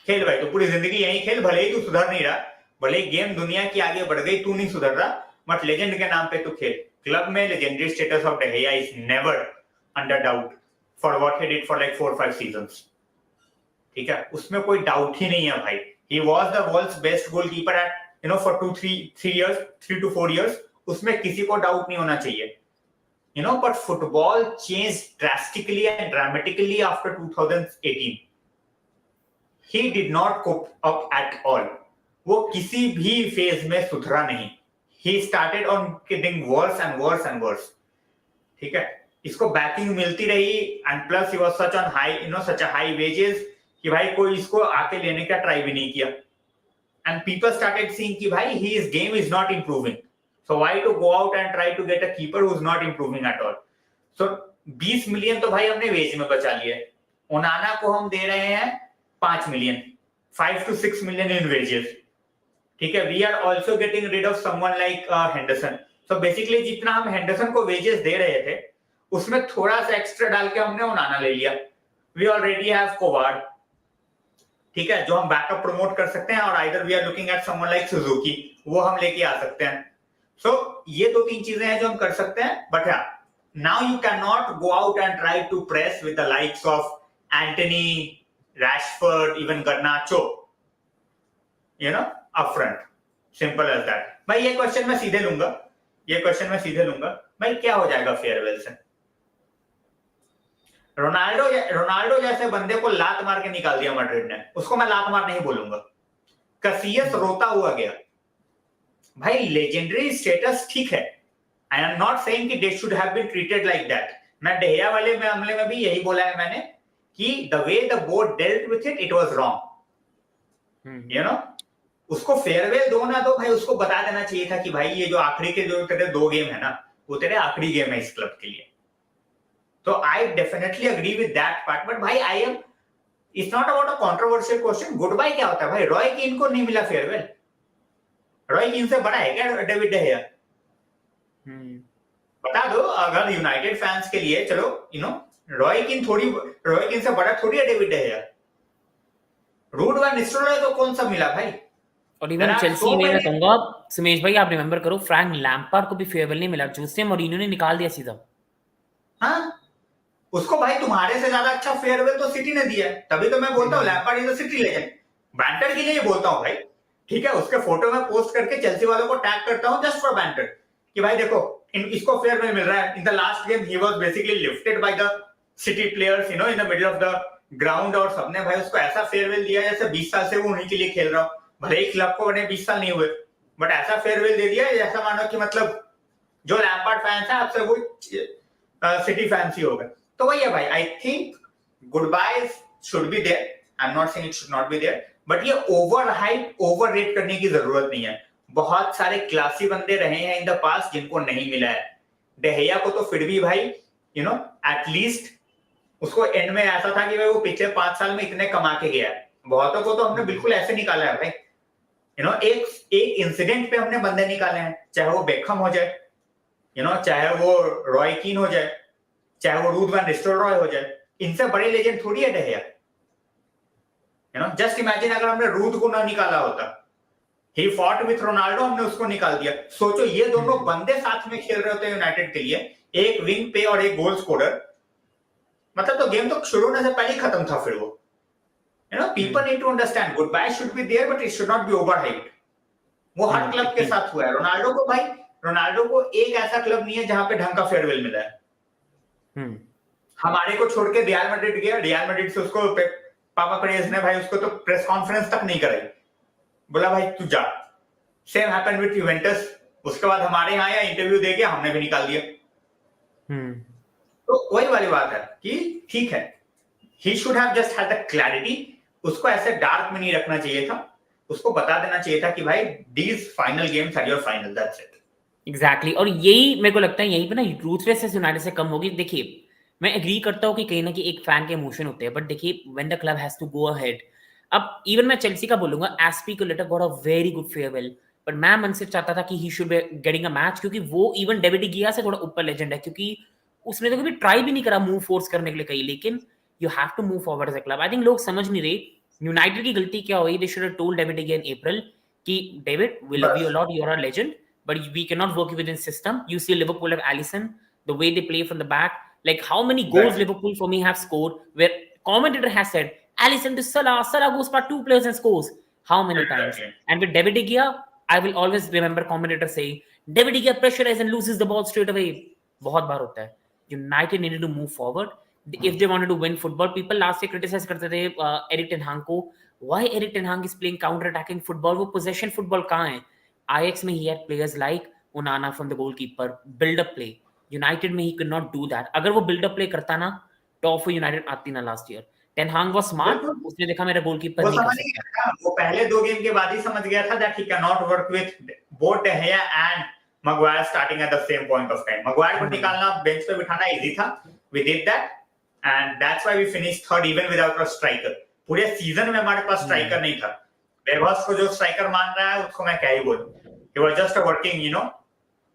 खेल भाई, तो पूरी जिंदगी यही खेल, भले ही तू सुधर नहीं रहा, भले ही गेम दुनिया की आगे बढ़ गई, तू नहीं सुधर रहा, बट लेजेंड के नाम पे तू खेल। क्लब में legendary status of De Gea is never under doubt for what he did for like 4-5 seasons. ठीक है, उसमें कोई डाउट ही नहीं है भाई। He was the world's best goalkeeper at you know for 3 to 4 years, उसमें किसी को डाउट नहीं होना चाहिए। You know, but football changed drastically and dramatically after 2018. He did not cope up at all. वो किसी भी फेज में सुधरा नहीं। He started on getting worse and worse and worse. ठीक है, इसको बैकिंग मिलती रही and plus he was such on high, you know, such a high wages कि भाई कोई इसको आके लेने का ट्राई भी नहीं किया। And people started seeing कि भाई his game is not improving. So why to go out and try to get a keeper who's not improving at all? So 20 million तो भाई हमने वेज में बचा लिए। ओनाना को हम दे रहे हैं 5 million, 5 to 6 million in wages. ठीक है, we are also getting rid of someone like Henderson. So basically जितना हम हेंडरसन को वेजेस दे रहे थे, उसमें थोड़ा सा एक्स्ट्रा डाल के हमने ओनाना ले लिया। वी ऑलरेडी हैव कोवार्ड, ठीक है, जो हम बैकअप प्रमोट कर सकते हैं, और either we are looking at someone like Suzuki, वो हम लेके आ सकते हैं। So, ये 2-3 चीजें हैं जो हम कर सकते हैं। बट हाँ, now you cannot go out and try to press with the likes of Antony, Rashford, even Garnacho, you know, up front. Simple as that. भाई ये क्वेश्चन मैं सीधे लूंगा, भाई क्या हो जाएगा फेयरवेल से? रोनाल्डो जैसे बंदे को लात मार के निकाल दिया मैड्रिड ने, उसको मैं लात मार नहीं बोलूंगा। कैसियस रोता हुआ गया। भाई लेजेंडरी स्टेटस ठीक है, आई एम नॉट सेइंग कि they should have been treated like that. मैं डेहिया वाले मामले में भी यही बोला है मैंने कि the way the board dealt with it was wrong. You know, उसको फेयरवेल दो ना दो भाई, उसको बता देना चाहिए था कि भाई ये जो आखिरी के जो तेरे 2 गेम है ना, वो तेरे आखिरी गेम है इस क्लब के लिए। तो I definitely agree with that part. But भाई I am, it's not about a controversial question. Goodbye क्या होता है भाई? रॉय कीन को नहीं मिला फेयरवेल, रॉय कीन से बड़ा है क्या डेविड डेहिया? बता दो अगर यूनाइटेड फैंस के लिए। चलो यू नो, रॉय कीन से बड़ा थोड़ी है डेविड डेहिया। रूड वैन निस्टेलरॉय तो कौन सा मिला भाई? और इवन चेल्सी में मैं कहूंगा सुमेश भाई, आप रिमेंबर करो फ्रैंक लैम्पार्ड को भी फेयरवेल नहीं मिला, जोसे मोरिन्यो ने निकाल दिया सीधा। हाँ, उसको भाई तुम्हारे से ज्यादा अच्छा फेयरवेल तो सिटी ने दिया है, तभी तो मैं बोलता हूँ Lampard is a city legend. Banter के लिए बोलता हूँ भाई, ठीक है, उसके फोटो में पोस्ट करके चेल्सी वालों को टैग करता हूं जस्ट फॉर बैंटर कि भाई देखो इसको फेयरवेल मिल रहा है। In the last game he was basically lifted by the city players in the middle of the ground, और सबने भाई उसको ऐसा फेयरवेल दिया जैसे 20 साल से वो उन्हीं के लिए खेल रहा हो। भले ही क्लब को बने 20 साल नहीं हुए, बट ऐसा फेयरवेल दे दिया जैसा मानो कि मतलब जो लैम्पार्ड फैंस है आपसे वो सिटी फैंस ही हो गए। तो वही है भाई, I think goodbye should be there, I am not saying it should not be there, but ये ओवर हाइप ओवर रेट करने की जरूरत नहीं है। बहुत सारे क्लासी बंदे रहे हैं इन द पास्ट जिनको नहीं मिला है। डेहिया को तो फिर भी भाई एटलीस्ट उसको एंड में ऐसा था कि भाई वो पिछले 5 साल में इतने कमा के गया है। बहुतों को तो हमने बिल्कुल ऐसे निकाला है भाई, एक इंसिडेंट पे हमने बंदे निकाले हैं, चाहे वो बेकहम हो जाए, चाहे वो रॉय कीन हो जाए, चाहे वो रूथ वैन निस्टेलरॉय हो जाए। इनसे बड़े लेजेंड थोड़ी है डेहिया। जस्ट इमेजिन अगर हमने रूथ को ना निकाला होता, ही फॉट विथ रोनाल्डो, हमने उसको निकाल दिया। सोचो ये दोनों बंदे साथ में खेल रहे होते यूनाइटेड के लिए, एक विंग पे और एक गोल स्कोरर, मतलब तो गेम तो शुरू होने से पहले ही खत्म था। फिर वो people need to understand goodbye should be there but it should not be overhyped। वो हर क्लब के साथ हुआ है। रोनाल्डो को भाई, रोनाल्डो को एक ऐसा क्लब नहीं है जहां पे ढंग का फेयरवेल मिला है। हमारे को छोड़ के रियल मैड्रिड गया, रियल मैड्रिड से उसको पापा परेज ने भाई उसको तो प्रेस कॉन्फ्रेंस तक नहीं कराई, बोला भाई तू जा। सेम हैपेंड विद यूवेंटस, उसके बाद हमारे यहाँ या इंटरव्यू दे के हमने भी निकाल दिया। तो वही वाली बात है कि ठीक है, he should have just had the clarity। उसको ऐसे डार्क में नहीं रखना चाहिए था, उसको बता देना चाहिए था कि भाई these final games are your final, that's it। Exactly। और यही मेरे को लगता है यहीं पे ना रूथलेसनेस यूनाइटेड से कम होगी। देखिए मैं एग्री करता हूँ कि कहीं ना कहीं एक फैन के इमोशन होते हैं, बट देखिए when the club has to go ahead, अब इवन मैं चेल्सी का बोलूंगा, Azpilicueta got a very good farewell, but मैं मन से चाहता था कि he should be getting a match, क्योंकि वो इवन डेविड गिया से थोड़ा ऊपर लेजेंड है, क्योंकि उसने तो कभी ट्राई भी नहीं करा मूव फोर्स करने के लिए कहीं, लेकिन you have to move forward as a club. I think लोग समझ नहीं रहे यूनाइटेड की गलती क्या हुई। They should have told David Gea in April कि David we love you a lot, you are a legend, but we cannot work within system। You see Liverpool have Alisson, the way they play from the back, like how many goals Liverpool for me have scored where commentator has said Alisson to Salah, Salah goes past 2 players and scores, how many times? And with David De Gea, I will always remember commentator saying David De Gea pressurizes and loses the ball straight away। बहुत बार होता है। United needed to move forward if they wanted to win football। People last year criticize करते थे Erik ten Hag को, why Erik ten Hag is playing counter attacking football, वो possession football कहाँ है? Ajax में he had players like Onana from the goalkeeper, build up play। United में he could not do that। अगर वो build up play करता ना, टॉप for United आती ना last year। Ten Hag was smart, उसने देखा मेरा गोलकीपर नहीं कर सकता। वो पहले 2 गेम के बाद ही समझ गया था that he cannot work with both De Gea and Maguire starting at the same point of time। Maguire को निकालना, बेंच पे बिठाना इजी था, we did that and that's why we finished third even without a striker। पूरे सीजन में हमारे पास स्ट्राइकर नहीं था। वेरहॉस को जो स्ट्राइकर मान रहा है उसको मैं क्या ही बोलूं। He was just a working,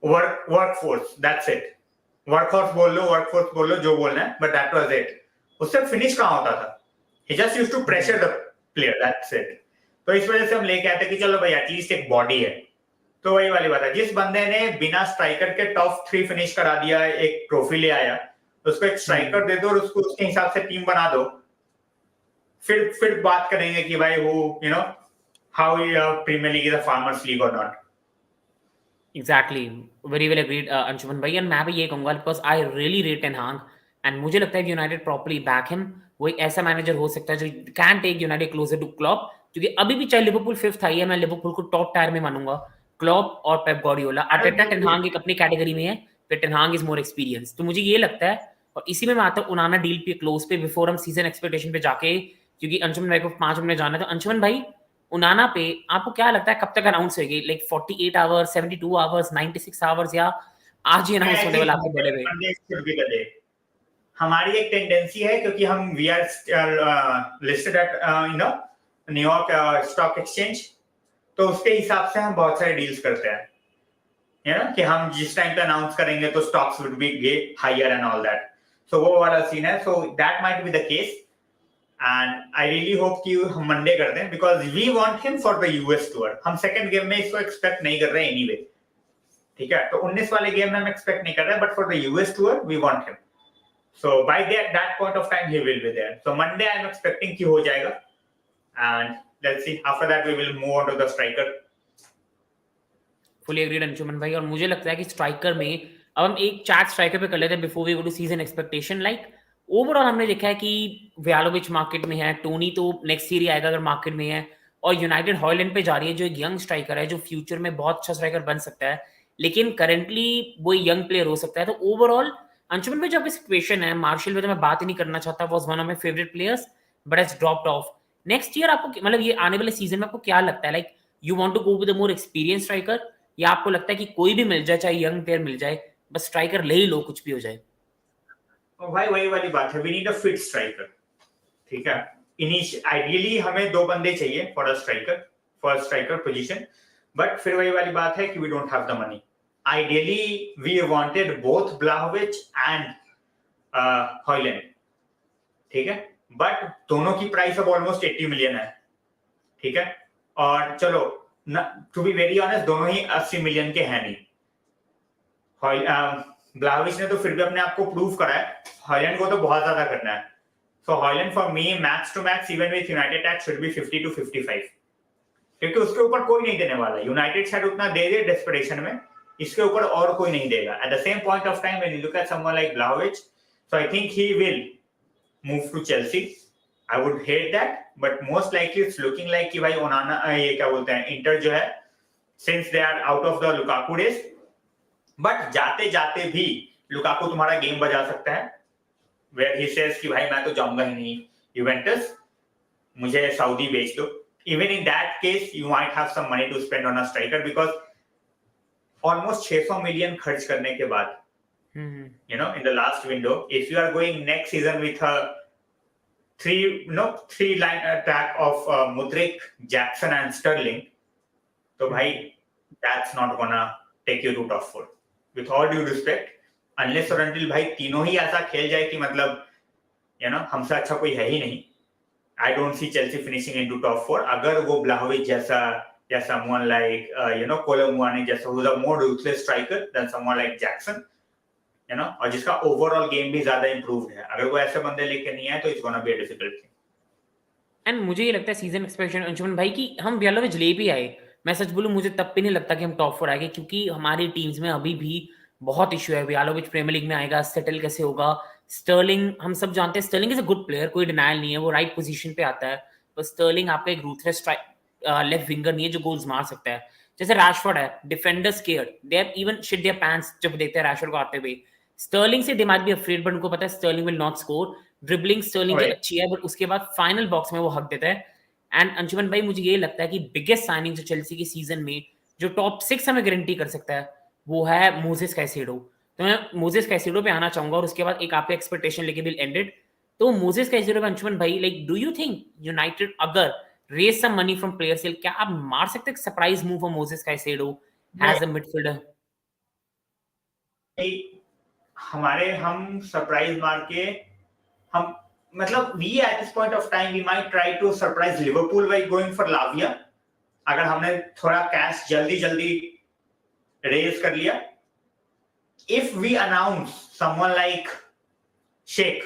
workforce, that's it। workforce बोल लो जो बोलना है, but that was it। उससे फिनिश कहाँ होता था? He just used to pressure the player, that's it। तो इस वजह से हम लेके आते कि चलो भाई एटलीस्ट एक बॉडी है। तो वही वाली बात है, जिस बंदे ने बिना स्ट्राइकर के टॉप 3 फिनिश करा दिया, एक ट्रॉफी ले आया, उसको एक स्ट्राइकर दे दो और उसको उसके हिसाब से टीम बना दो, फिर बात करेंगे कि भाई वो how Premier League is a farmers league or not। Exactly, very well agreed Anshuman भाई। और मैं भी ये कहूंगा because I really rate ten हाग, एंड मुझे लगता है यूनाइटेड प्रॉपर्ली बैक हिम, वो एक ऐसा मैनेजर हो सकता है जो can take United closer to Klopp. क्योंकि अभी भी चाहे लिवरपूल 5th आई है, मैं लिवरपूल को टॉप टायर में मानूंगा। क्लॉप और पेप गार्डियोला, आर्टेटा टेन हाग एक अपनी कैटेगरी में है, फिर टेन हाग इज मोर एक्सपीरियंस। तो मुझे ये लगता है, और इसी में मैं आता हूँ उनाना डील पे क्लोज पे, बिफोर हम सीजन एक्सपेक्टेशन पे जाके, क्योंकि अंशुमन भाई को 5 मिनट जाना है। तो अंशुमन भाई उनाना पे आपको क्या लगता है कब तक अनाउंस होगी? लाइक 48 आवर्स, 72 आवर्स, 96 आवर्स, या आज ही अनाउंस होने वाला आपके बड़े भाई? हमारी एक टेंडेंसी है, क्योंकि हम we are listed at New York stock exchange, तो उसके हिसाब से हम बहुत सारे डील्स करते हैं, कि हम जिस टाइम पे अनाउंस करेंगे तो stocks would be higher and all that. So वो वाला सीन है। So that might be the case and I really hope कि हम मंडे कर दें, because we want him for the US tour। हम सेकंड गेम में इसको एक्सपेक्ट नहीं कर रहे anyway, ठीक है? तो 19 वाले गेम में हम एक्सपेक्ट नहीं कर रहे, but for the US tour we want him। So by that point of time he will be there। So Monday I am expecting कि हो जाएगा, and let's see after that we will move on to the striker। Fully agreed Anshuman भाई। और मुझे लगता है कि स्ट्राइकर में अब हम एक चैट स्ट्राइकर पे कर लेते हैं before we go to season expectation. Like overall हमने देखा है कि व्यालोविच मार्केट में है, टोनी तो नेक्स्ट ईयर ही आएगा अगर मार्केट में है, और यूनाइटेड हॉयलैंड पे जा रही है जो एक यंग स्ट्राइकर है जो फ्यूचर में बहुत अच्छा स्ट्राइकर बन सकता है, लेकिन करंटली वो यंग प्लेयर हो सकता है। तो ओवरऑल अंशुमन में जो आपकी सिचुएशन है, मार्शल में मैं बात ही नहीं करना चाहता, was one of my favourite players but has dropped of. Next year आपको मतलब ये आने वाले सीजन में आपको क्या लगता है, like you want to go with a more experience striker, या आपको लगता है कि कोई भी मिल जाए, चाहे यंग प्लेयर मिल जाए, बस स्ट्राइकर ले ही लो कुछ भी हो जाए? और भाई वही वाली बात है, we need a fit striker. ठीक है, आइडियली हमें दो बंदे चाहिए for a striker, for striker position, but फिर वही वाली बात है कि we don't have the money. Ideally we wanted both ब्लाहोविच एंड हॉयलैंड, ठीक है, बट दोनों की प्राइस अब ऑलमोस्ट 80 मिलियन है। ठीक है, और चलो टू बी वेरी ऑनेस्ट दोनों ही 80 मिलियन के हैं नहीं। ब्लाहोविच ने तो फिर भी अपने आप को प्रूव करा है, हॉयलैंड को तो बहुत ज्यादा करना है। So Hojlund for me max to max even with United tax should be 50 to 55, क्योंकि उसके ऊपर कोई नहीं देने वाला। यूनाइटेड शायद उतना दे दे डेस्परेशन में, इसके ऊपर और कोई नहीं देगा। At the same point of time when you look at someone like ब्लाहोविच, so I think he will move to Chelsea. I would hate that, but most likely it's looking like कि भाई ओनाना, ये क्या बोलते हैं, इंटर जो है, since they are out of the Lukaku race, but जाते जाते भी लुकाकू तुम्हारा गेम बजा सकता है, वेयर ही सेज कि भाई मैं तो जाऊंगा ही नहीं यूवेंटस, मुझे सऊदी बेच दो। Even in that case, you might have some money to spend on a striker because almost 600 million खर्च करने के बाद, you know, in the last window, if you are going next season with a three line attack of Mudryk, Jackson and Sterling, तो भाई that's not gonna take you to top 4. With all due respect, unless or until भाई तीनों ही ऐसा खेल जाए कि मतलब you know हमसे अच्छा कोई है ही नहीं, I don't see Chelsea finishing into top 4. अगर वो ब्लाहोविच जैसा या someone like कोलोमुआनी जैसा who's a more ruthless striker than someone like Jackson, you know, और जिसका overall game भी ज्यादा improved है, अगर वो ऐसे बंदे लेके नहीं आए तो it's gonna be a difficult thing. And मुझे ये लगता है सीजन एक्सपेक्टेशन अंशुमन भाई कि हम व्यालोविच ले भी आए, मैं सच बोलूं मुझे तब भी नहीं लगता कि हम टॉप 4 आएंगे, क्योंकि हमारी टीम्स में अभी भी बहुत इशू है। व्यालोविच प्रीमियर लीग में आएगा, सेटल कैसे होगा? स्टर्लिंग हम सब जानते हैं, Stirling is a good player, कोई डिनायल नहीं है, वो राइट पोजीशन पे आता है, पर स्टर्लिंग आपका एक रूथलेस लेफ्ट विंगर नहीं है जो गोल्स मार सकता है। जैसे रैशफोर्ड है, defenders care, they have even shit their pants जब देखते हैं रैशफोर्ड को आते हुए। स्टर्लिंग से they might be afraid, but उनको पता है Sterling will not score. Dribbling Sterling की Right. अच्छी है, बट उसके बाद फाइनल बॉक्स में वो हक देता है। एंड अंशुमन भाई मुझे ये लगता है कि बिगेस्ट साइनिंग जो चेल्सी की सीजन में जो टॉप 6 हमें गारंटी कर सकता है वो है मोजेस कैसेडो। तो मैं मोजेस कैसेडो पे आना चाहूंगा और उसके बाद एक आपके एक्सपेक्टेशन लेके विल एंडेड। तो मोजेस कैसेडो पे अंशुमन भाई, like do you think United अगर raise some money from player sale, क्या आप मार सकते हैं surprise move for Moises Caicedo as a midfielder? हम सरप्राइज मार के हम मतलब we at this point of time we might try to surprise Liverpool by going for Lavia, अगर हमने थोड़ा कैश जल्दी जल्दी रेज कर लिया। If we announce someone like Sheikh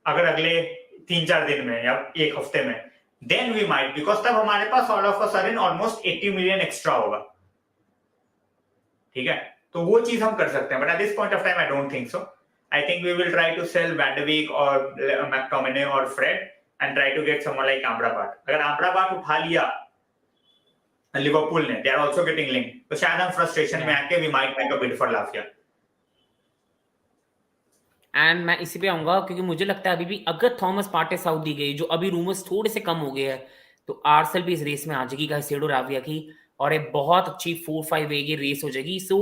अगर अगले 3-4 दिन में या एक हफ्ते में, then we might, because तब हमारे पास all of a sudden almost 80 million extra होगा। ठीक है, तो वो चीज हम कर सकते हैं, but at this point of time I don't think so. I think we will try to sell Van de Beek or McTominay or Fred and try to get someone like Amrabat. अगर Amrabat उठा लिया लिवरपूल ने, they are also getting linked, तो शायद हम फ्रस्ट्रेशन में आके we might make a bid for Lavia. And मैं इसी पे आऊंगा क्योंकि मुझे लगता है अभी भी अगर थॉमस पार्टे साउथ दी गई, जो अभी रूमर्स थोड़े से कम हो गए हैं, तो आर्सेनल भी इस रेस में आ जाएगी कैसेडो राविया की, और एक बहुत अच्छी 4-5 वे की रेस हो जाएगी। सो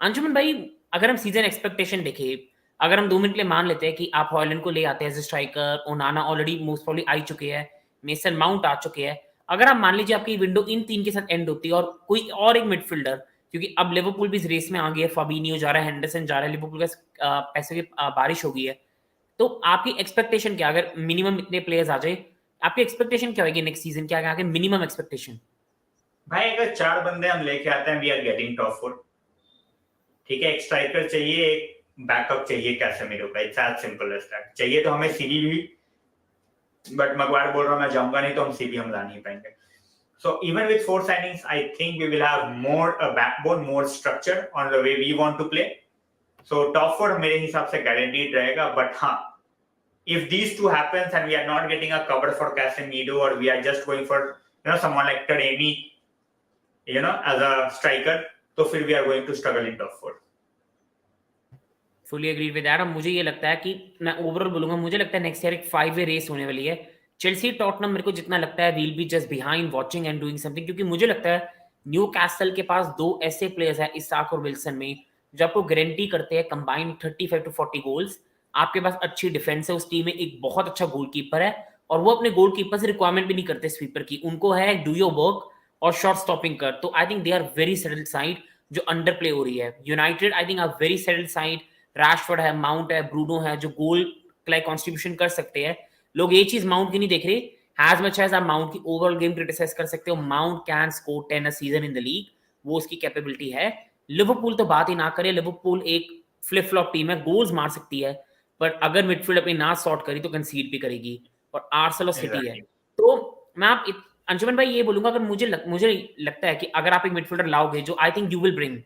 अंशुमन भाई अगर हम सीजन एक्सपेक्टेशन देखें, अगर हम 2 मिनट के लिए मान लेते हैं कि आप हॉयलैंड को ले आते हैं as a striker, Onana already most probably आ चुके हैं, मेसन माउंट आ चुके हैं, अगर आप मान लीजिए आपकी विंडो इन 3 के साथ एंड होती है और कोई और एक मिडफील्डर, क्योंकि अब लिवरपूल भी इस रेस में आ गई है, फाबिनियो जा रहा है, हेंडरसन जा रहा है, लिवरपूल का पैसे की बारिश हो गई है, तो आपकी एक्सपेक्टेशन क्या, अगर मिनिमम इतने प्लेयर्स आ जाए, आपकी एक्सपेक्टेशन क्या होगी नेक्स्ट सीजन, क्या आगे मिनिमम एक्सपेक्टेशन? भाई अगर 4 बंदे हम लेके आते हैं, वी आर गेटिंग टॉप 4। ठीक है, एक स्ट्राइकर चाहिए, एक बैकअप चाहिए कैसेमीरो का, it's as simple as that. चाहिए तो हमें सीबी भी, बट मगवायर बोल रहा हूं मैं जाऊंगा नहीं, तो हम सीबी हम ला नहीं पाएंगे। So even with 4 signings, I think we will have more a backbone, more structure on the way we want to play. So top 4 मेरे हिसाब से guaranteed रहेगा, but हाँ if these two happens and we are not getting a cover for Casemiro, or we are just going for someone like Toney, as a striker, तो फिर we are going to struggle in top 4. Fully agree with that. और मुझे ये लगता है कि मैं ओवरऑल बोलूंगा, मुझे लगता है नेक्स्ट ईयर एक 5-वे रेस होने वाली है। चेल्सी टॉटनम मेरे को जितना लगता है we'll be just behind watching and doing something, क्योंकि मुझे लगता है न्यू कैसल के पास दो ऐसे प्लेयर्स हैं इसाक और विल्सन में जो आपको गारंटी करते हैं कंबाइंड 35 to 40 गोल्स। आपके पास अच्छी डिफेंस है, उस टीम में एक बहुत अच्छा गोलकीपर है, और वो अपने गोलकीपर से रिक्वायरमेंट भी नहीं करते स्वीपर की, उनको है डू योर वर्क और शॉट स्टॉपिंग कर। तो I think they are very settled side जो अंडर प्ले हो रही है। United I think are very settled side, Rashford है, माउंट है, ब्रूनो है जो गोल लाइक कॉन्ट्रीब्यूशन कर सकते हैं। लोग ये चीज माउंट की नहीं देख रहे, एज मच एज आप माउंट की ओवरऑल गेम क्रिटिसाइज कर सकते हो। Mount can score 10 a season in the league, वो उसकी कैपेबिलिटी है। लिवरपूल तो बात ही ना करे, लिवरपूल एक फ्लिप फ्लॉप टीम है, गोल्स मार सकती है, पर अगर मिडफील्ड अपनी ना सॉर्ट करी तो कंसीड भी करेगी, और आर्सेनल और सिटी है। तो मैं आप अंशुमन भाई ये बोलूंगा, अगर मुझे लगता है कि अगर आप एक मिडफील्डर लाओगे जो I think you will bring,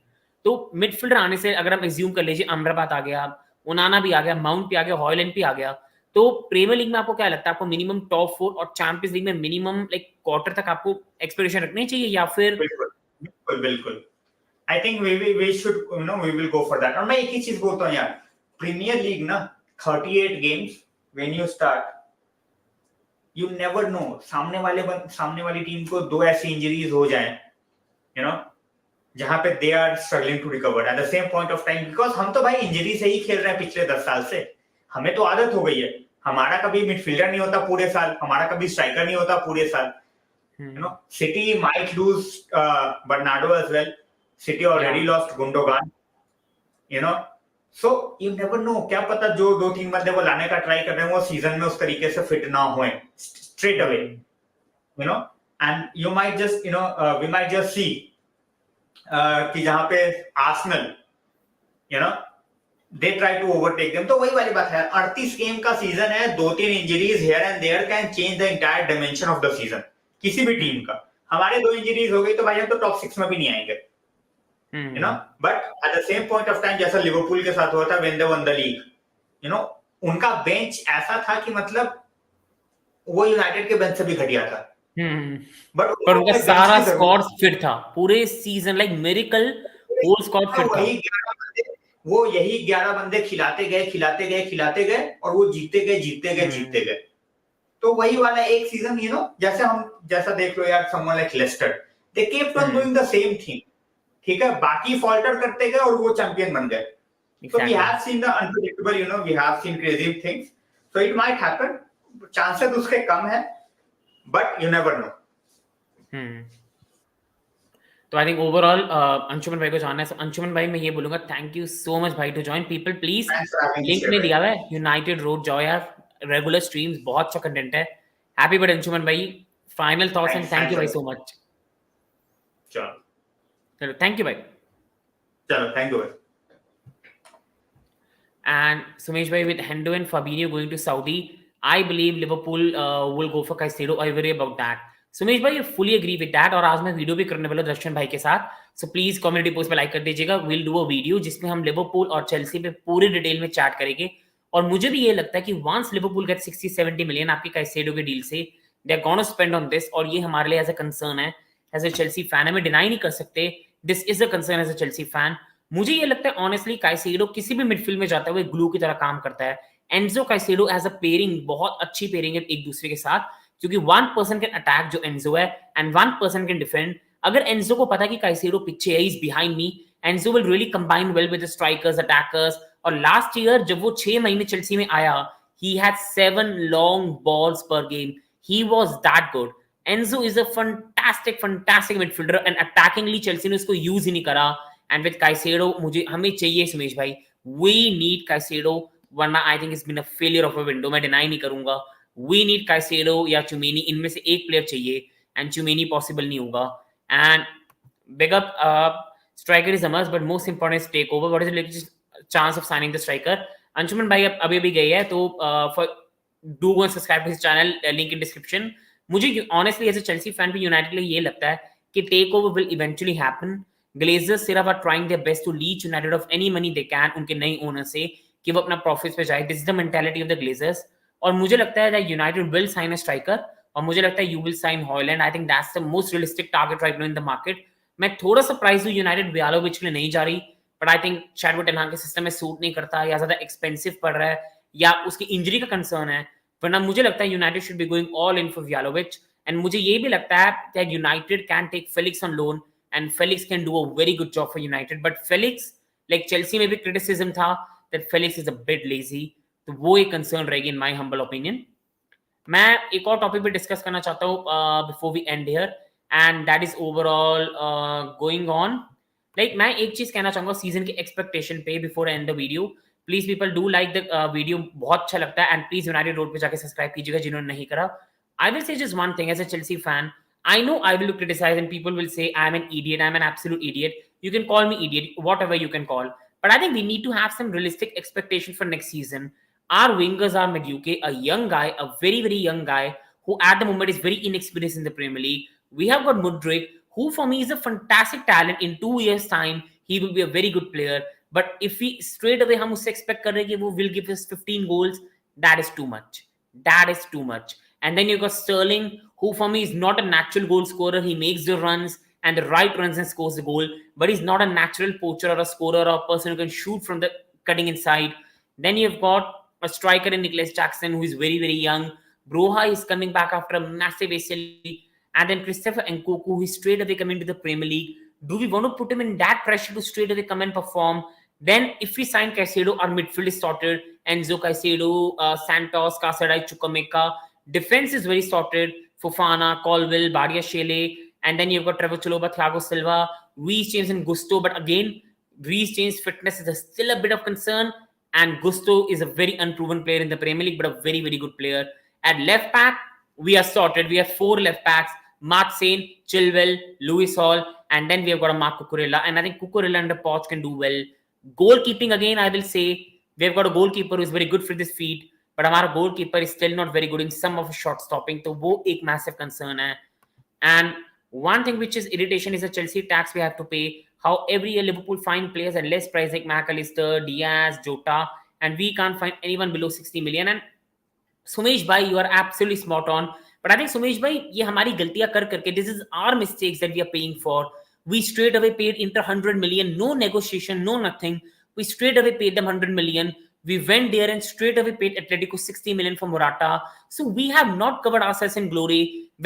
तो मिडफील्डर आने से अगर हम एज्यूम कर लीजिए अमराबाद आ गया, ओनाना भी आ गया, माउंट भी आ गया, हॉयलैंड भी आ गया, तो प्रीमियर लीग में आपको क्या लगता है, आपको मिनिमम टॉप 4 और चैंपियंस लीग में मिनिमम लाइक क्वार्टर तक आपको एक्सपेक्टेशन रखनी चाहिए, या फिर? बिल्कुल I think we should we will go for that. और मैं एक ही चीज बोलता हूँ यार, प्रीमियर लीग ना 38 games when you start, you never no, सामने वाली टीम को दो ऐसी इंजरीज हो जाए जहां पे they are struggling to recover at the same point of time, because हम तो भाई इंजरी से ही खेल रहे हैं पिछले 10 साल से, हमें तो आदत हो गई है। हमारा कभी मिडफील्डर नहीं होता पूरे साल, हमारा कभी स्ट्राइकर नहीं होता पूरे साल। City might lose Bernardo as well, City already lost Gundogan, so you never know, क्या पता जो 2-3 बंदे वो लाने का ट्राई कर रहे हैं वो सीजन में उस तरीके से फिट ना होए straight away, and you might just we might just see कि जहां पे Arsenal they try to overtake them. तो वही वाली बात है, 38 गेम का सीजन है, 2-3 injuries here and there can change the entire dimension of the season किसी भी टीम का। हमारे 2 इंजरीज हो गई तो भाई हम तो टॉप 6 में भी नहीं आएंगे, but at the same point of time जैसा लिवरपूल के साथ हुआ था when they one the league, उनका बेंच ऐसा था कि मतलब वो यूनाइटेड के बेंच से भी घटिया था, पर उनका सारा स्क्वाड फिट था पूरे season, like miracle, whole squad fit था। वो यही 11 बंदे खिलाते गए और वो जीतते गए। तो वही वाला एक सीजन जैसा देख लो यार, someone like Leicester, they kept on doing the same thing, ठीक है, बाकी फॉल्टर करते गए और वो चैंपियन बन गए। So we have seen the unpredictable, we have seen crazy things, so it might happen, chances उसके कम है, but you never know. तो आई थिंक ओवरऑल अंशुमन भाई को जानना है, so अंशुमन भाई मैं ये बोलूंगा, थैंक यू सो मच भाई to join. People please link में दिया हुआ है, यूनाइटेड रोड जाओ यार, रेगुलर स्ट्रीम्स, बहुत अच्छा कंटेंट है। हैप्पी बर्थडे अंशुमन भाई, final thoughts and thank you भाई सो मच। चलो थैंक यू भाई, चलो थैंक यू भाई। And Sumesh bhai, with Hendo and Fabinho going to Saudi, I believe Liverpool will go for Caicedo. I worry about that. Sumesh bhai, I fully agree with that. और आज मैं वीडियो भी करने वाला दर्शन भाई के साथ, so प्लीज कम्युनिटी पोस्ट पे लाइक कर दीजिएगा। We'll do a video जिसमें हम लिवरपूल और चेल्सी पे पूरे डिटेल में चैट करेंगे। और मुझे भी ये लगता है कि once लिवरपूल गेट 60-70 मिलियन आपके काइसेडो के डील से, they are gonna spend on this, और ये हमारे लिए एज अ कंसर्न है, एज अ चेल्सी फैन हमें डिनाई नहीं कर सकते, this is a concern as a Chelsea fan. मुझे ये लगता है ऑनेस्टली काइसेडो किसी भी मिडफील्ड में जाता है वो ग्लू की तरह काम करता है। Enzo Caicedo as a pairing बहुत अच्छी पेयरिंग है एक दूसरे के साथ, क्योंकि 1 पर्सन कैन अटैक जो एंजो है एंड 1 पर्सन कैन डिफेंड। अगर एंजो को पता कि काइसेडो पीछे है, is behind me, Enzo will really combine well with the strikers, attackers. और लास्ट ईयर जब वो 6 महीने चेल्सी में आया, ही हैड 7 लॉन्ग बॉल्स पर game, he was that good. Enzo is a fantastic midfielder and attackingly Chelsea ने उसको यूज ही नहीं करा। एंड विद काइसेडो हमें चाहिए सुमेश भाई, वी नीड काइसेडो, वरना I think it's been a failure of a window, मैं डिनाई नहीं करूंगा। वी नीड काइसेडो या चुमेनी, इनमें से एक प्लेयर चाहिए, एंड चुमेनी पॉसिबल नहीं होगा। And big up striker is a must, but most important is take over. What is the chance of signing the striker? Anshuman भाई अभी गई है, तो do go subscribe to his channel, link in description. मुझे honestly as a Chelsea fan भी यूनाइटेड के लिए ये लगता है कि take over will eventually happen. Glazers सिर्फ are trying their best to leech United of any money they can, उनके नए ओनर से, कि वो अपना प्रॉफिट्स पे जाए। This is the mentality of the Glazers। और मुझे लगता है that United will sign a striker, और मुझे लगता है you will sign Haaland. I think that's the most realistic target right now in the market. मैं थोड़ा सरप्राइज हूँ यूनाइटेड व्लाहोविच के लिए नहीं जा रही, बट आई थिंक शायद वो टेन हाग के सिस्टम में सूट नहीं करता, या ज्यादा एक्सपेंसिव पड़ रहा है, या उसकी इंजरी का कंसर्न है. वरना मुझे लगता है United should be going all in for Vlahovic. And मुझे ये भी लगता है that United can take Felix on loan, and Felix can do a very good job for United. But Felix, like Chelsea में भी क्रिटिसिज्म था that Felix is a bit lazy, तो वो एक कंसर्न रहेगी इन माय हम्बल ओपिनियन. मैं एक और टॉपिक भी डिस्कस करना चाहता हूँ before we end here, and that is overall going on. Like मैं एक चीज कहना चाहूंगा सीजन की एक्सपेक्टेशन पे before end the video. Please people do like the video, बहुत अच्छा लगता है, एंड प्लीज यूनाइटेड रोड पे जाके सब्सक्राइब कीजिएगा जिन्होंने नहीं करा. I will say just one thing as a Chelsea fan. I know I will criticize and people will say I'm an idiot, I'm an absolute idiot. You can call me idiot, whatever you can call. But I think we need to have some realistic expectation for next season. Our wingers are Madueke, a young guy, a very, very young guy, who at the moment is very inexperienced in the Premier League. We have got Mudryk, who for me is a fantastic talent. In 2 years' time, he will be a very good player. But if we straight away हम उससे expect कर रहे हैं कि वो will give us 15 goals, that is too much. That is too much. And then you got Sterling, who for me is not a natural goal scorer. He makes the runs and the right runs and scores the goal, but he's not a natural poacher or a scorer or a person who can shoot from the cutting inside. Then you've got a striker in Nicholas Jackson, who is very, very young. Broha is coming back after a massive ACL. And then Christopher Nkunku, who is straight away coming to the Premier League. Do we want to put him in that pressure to straight away come and perform? Then if we sign Caicedo, our midfield is sorted. Enzo Caicedo, Santos, Casadei, Chukwuemeka. Defense is very sorted. Fofana, Colville, Badia Shele, and then you've got Trevor Chalobah, Thiago Silva, Reece James and Gusto. But again, Reece James' fitness is still a bit of concern, and Gusto is a very unproven player in the Premier League, but a very, very good player. At left back, we are sorted. We have 4 left backs: Mark Sain, Chilwell, Lewis Hall, and then we have got a Marc Cucurella. And I think Cucurella and the Poch can do well. Goalkeeping, again, I will say, we have got a goalkeeper who is very good for this feat. But हमारा goalkeeper is still not very good in some of shot stopping, तो वो एक मैसिव कंसर्न है. And one thing which is irritation is the Chelsea tax we have to pay. How every year Liverpool find players at less price like MacAllister, Diaz, Jota, and we can't find anyone below 60 million. And Sumesh भाई, you are absolutely spot on, but I think Sumesh भाई, ये हमारी गलतियां कर करके, this is our mistakes that we are paying for. We straight away paid Inter 100 million, no negotiation, no nothing. We straight away paid them 100 million. We went there and straight away paid Atletico 60 million for Morata. So we have not covered ourselves in glory.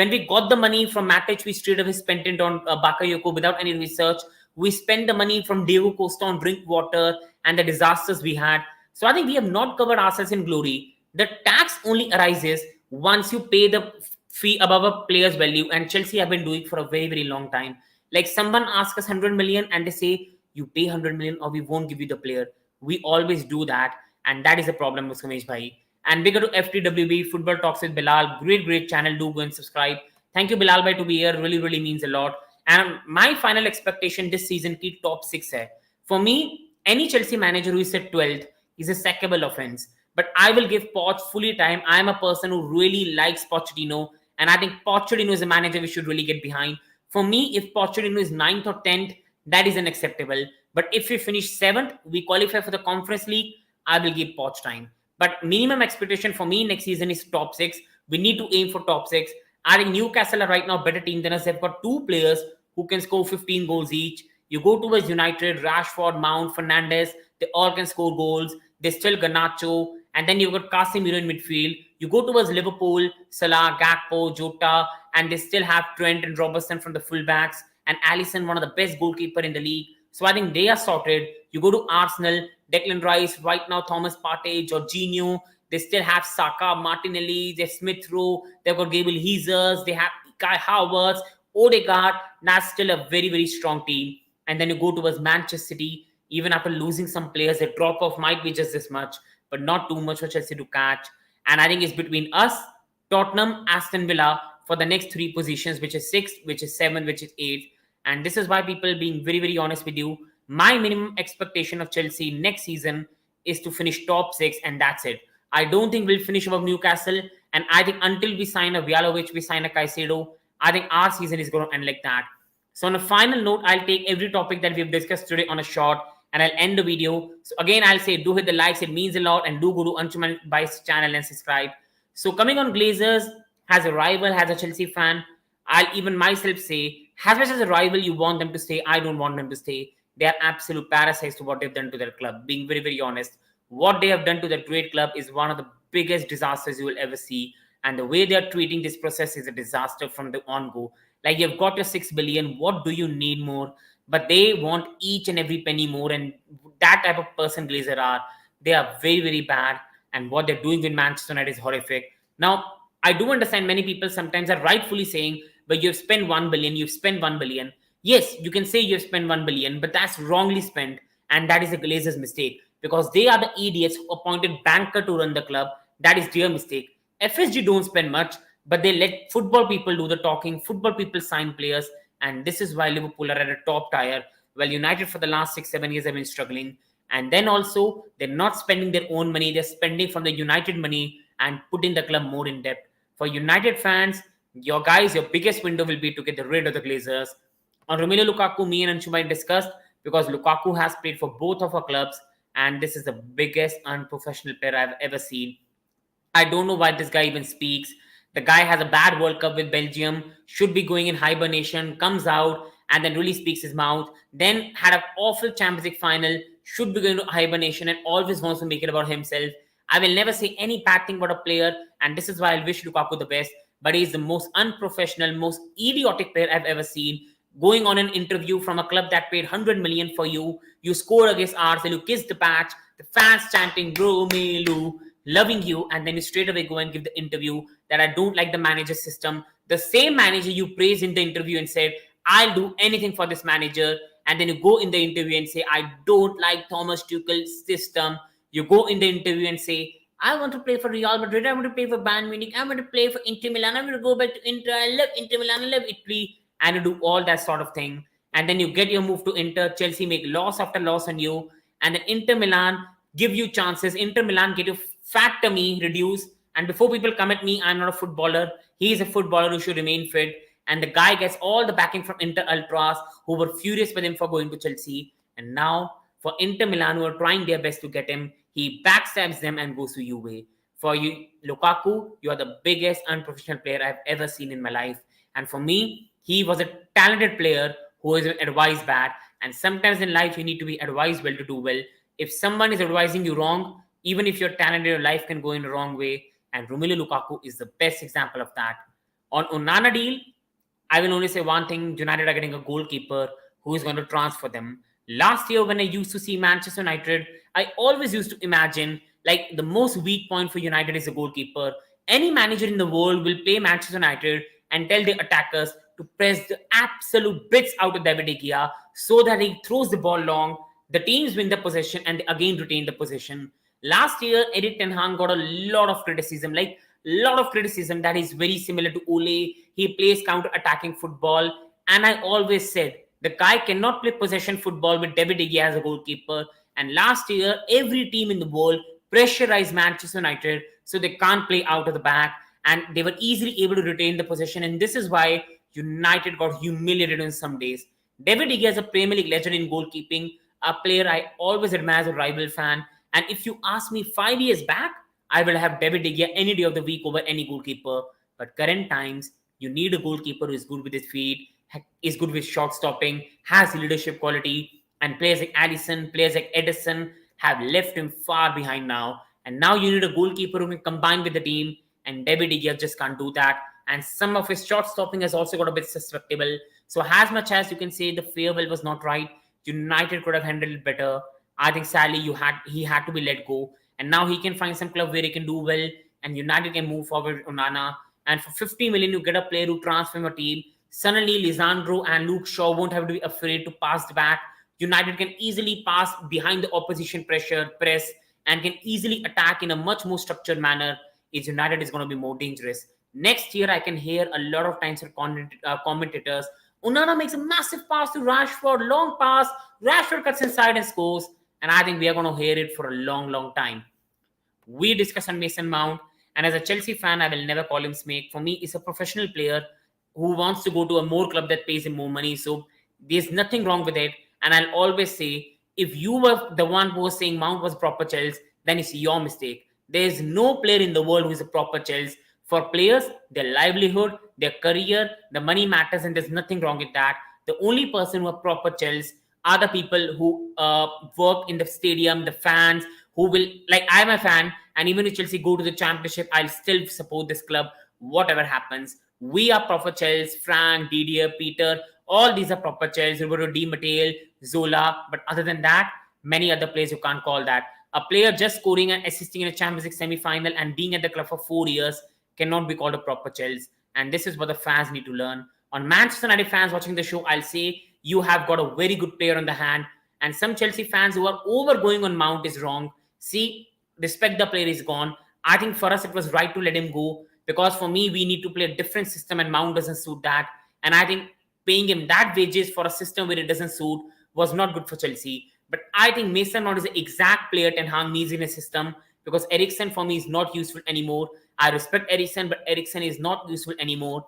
When we got the money from Matic, we straight away spent it on Bakayoko without any research. We spent the money from Diego Costa on drink water and the disasters we had. So I think we have not covered ourselves in glory. The tax only arises once you pay the fee above a player's value, and Chelsea have been doing it for a very, very long time. Like someone asks us 100 million and they say, you pay 100 million or we won't give you the player. We always do that. And that is the problem with Sumesh Bhai. And bigger to FTWB, Football Talks with Bilal. Great channel. Do go and subscribe. Thank you, Bilal Bhai, to be here. Really means a lot. And my final expectation this season ki top 6 hai. For me, any Chelsea manager who is at 12th is a sackable offense. But I will give Poch fully time. I am a person who really likes Pochettino. And I think Pochettino is a manager we should really get behind. For me, if Pochettino is 9th or 10th, that is unacceptable. But if we finish 7th, we qualify for the Conference League, I will give Poch time. But minimum expectation for me next season is top 6. We need to aim for top 6. I think Newcastle are right now a better team than us. They've got 2 players who can score 15 goals each. You go towards United, Rashford, Mount, Fernandes, they all can score goals. They still Garnacho. And then you've got Casemiro in midfield. You go towards Liverpool, Salah, Gakpo, Jota, and they still have Trent and Robertson from the fullbacks. And Alisson, one of the best goalkeeper in the league. So I think they are sorted. You go to Arsenal, Declan Rice, right now Thomas Partey, Jorginho. They still have Saka, Martinelli, they have Smith Rowe, they've got Gabriel Jesus, they have Kai Havertz, Odegaard. That's still a very strong team. And then you go towards Manchester City. Even after losing some players, the drop off might be just this much, but not too much for Chelsea to catch. And I think it's between us, Tottenham, Aston Villa for the next 3 positions, which is 6th, which is 7th, which is 8th. And this is why people, being very honest with you, my minimum expectation of Chelsea next season is to finish top 6, and that's it. I don't think we'll finish above Newcastle. And I think until we sign a Vlahovic, we sign a Caicedo, I think our season is going to end like that. So on a final note, I'll take every topic that we've discussed today on a short, and I'll end the video. So again, I'll say do hit the likes. It means a lot. And do go to Anshuman Bai's channel and subscribe. So coming on Glazers, as a rival, as a Chelsea fan, I'll even myself say, as much as a rival you want them to stay, I don't want them to stay. They are absolute parasites to what they've done to their club. Being very, very honest, what they have done to that great club is one of the biggest disasters you will ever see. And the way they are treating this process is a disaster from the on-go. Like, you've got your 6 billion, what do you need more? But they want each and every penny more, and that type of person Glazer are. They are very, very bad, and what they're doing with Manchester United is horrific. Now, I do understand many people sometimes are rightfully saying, but you've spent 1 billion, you've spent 1 billion. Yes, you can say you've spent 1 billion, but that's wrongly spent, and that is a Glazer's mistake, because they are the idiots who appointed banker to run the club. That is their mistake. FSG don't spend much, but they let football people do the talking, football people sign players, and this is why Liverpool are at a top tier. Well, United for the last 6-7 years have been struggling. And then also, they're not spending their own money, they're spending from the United money and putting the club more in debt. For United fans, your biggest window will be to get rid of the Glazers. On Romelu Lukaku, me and Anshumai discussed, because Lukaku has played for both of our clubs, and this is the biggest unprofessional player I've ever seen. I don't know why this guy even speaks. The guy has a bad World Cup with Belgium, should be going in hibernation, comes out and then really speaks his mouth. Then had an awful Champions League final, should be going to hibernation and always wants to make it about himself. I will never say any bad thing about a player, and this is why I wish Lukaku the best. But he's the most unprofessional, most idiotic player I've ever seen. Going on an interview from a club that paid 100 million for you, you score against Arsenal, you kiss the patch, the fans chanting Romelu, loving you, and then you straight away go and give the interview that I don't like the manager system. The same manager you praised in the interview and said, I'll do anything for this manager. And then you go in the interview and say, I don't like Thomas Tuchel's system. You go in the interview and say, I want to play for Real Madrid, I want to play for Bayern Munich, I want to play for Inter Milan, I want to go back to Inter, I love Inter Milan, I love Italy, and you do all that sort of thing. And then you get your move to Inter, Chelsea make loss after loss on you, and then Inter Milan give you chances. Inter Milan get your fat tummy reduced, and before people come at me, I'm not a footballer. He is a footballer who should remain fit. And the guy gets all the backing from Inter Ultras, who were furious with him for going to Chelsea. And now, for Inter Milan, who are trying their best to get him, he backstabs them and goes to Juve. For you, Lukaku, you are the biggest unprofessional player I've ever seen in my life. And for me, he was a talented player who is advised bad. And sometimes in life, you need to be advised well to do well. If someone is advising you wrong, even if you're talented, your life can go in the wrong way. And Romelu Lukaku is the best example of that. On Onana deal, I will only say one thing. United are getting a goalkeeper who is going to transfer them. Last year, when I used to see Manchester United, I always used to imagine like the most weak point for United is a goalkeeper. Any manager in the world will play Manchester United and tell the attackers to press the absolute bits out of David De Gea so that he throws the ball long. The teams win the possession and they again retain the possession. Last year, Erik Ten Hag got a lot of criticism, that is very similar to Ole. He plays counter-attacking football. And I always said, the guy cannot play possession football with David De Gea as a goalkeeper. And last year, every team in the world pressurized Manchester United so they can't play out of the back. And they were easily able to retain the possession. And this is why United got humiliated in some days. David De Gea is a Premier League legend in goalkeeping, a player I always admire as a rival fan. And if you ask me 5 years back, I will have David De Gea any day of the week over any goalkeeper. But current times, you need a goalkeeper who is good with his feet, is good with shot stopping, has leadership quality, and players like Alisson, players like Edison have left him far behind now. And now you need a goalkeeper who can combine with the team, and David De Gea just can't do that. And some of his shot stopping has also got a bit susceptible. So as much as you can say the farewell was not right, United could have handled it better. I think sadly he had to be let go. And now he can find some club where he can do well, and United can move forward with Onana. And for 50 million, you get a player who transforms a team. Suddenly, Lisandro and Luke Shaw won't have to be afraid to pass the back. United can easily pass behind the opposition press, and can easily attack in a much more structured manner. United is going to be more dangerous. Next year, I can hear a lot of times from commentators, Onana makes a massive pass to Rashford, long pass, Rashford cuts inside and scores. And I think we are going to hear it for a long, long time. We discuss on Mason Mount. And as a Chelsea fan, I will never call him snake. For me, he's a professional player who wants to go to a more club that pays him more money. So there's nothing wrong with it. And I'll always say, if you were the one who was saying Mount was proper Chelsea, then it's your mistake. There is no player in the world who is a proper Chelsea. For players, their livelihood, their career, the money matters, and there's nothing wrong with that. The only person who are proper Chelsea are the people who work in the stadium, the fans who will, like, I'm a fan, and even if Chelsea go to the championship, I'll still support this club, whatever happens. We are proper Chelsea, Frank, Didier, Peter, all these are proper Chelsea, Roberto Di Matteo, Zola, but other than that, many other players you can't call that. A player just scoring and assisting in a Champions League semi-final and being at the club for 4 years cannot be called a proper Chelsea. And this is what the fans need to learn. On Manchester United fans watching the show, I'll say you have got a very good player on the hand. And some Chelsea fans who are overgoing on Mount is wrong. See, respect the player is gone. I think for us it was right to let him go, because for me we need to play a different system and Mount doesn't suit that. And I think paying him that wages for a system where it doesn't suit was not good for Chelsea. But I think Mason Mount is the exact player Ten Hag needs in a system, because Eriksen for me is not useful anymore. I respect Eriksen, but Eriksen is not useful anymore.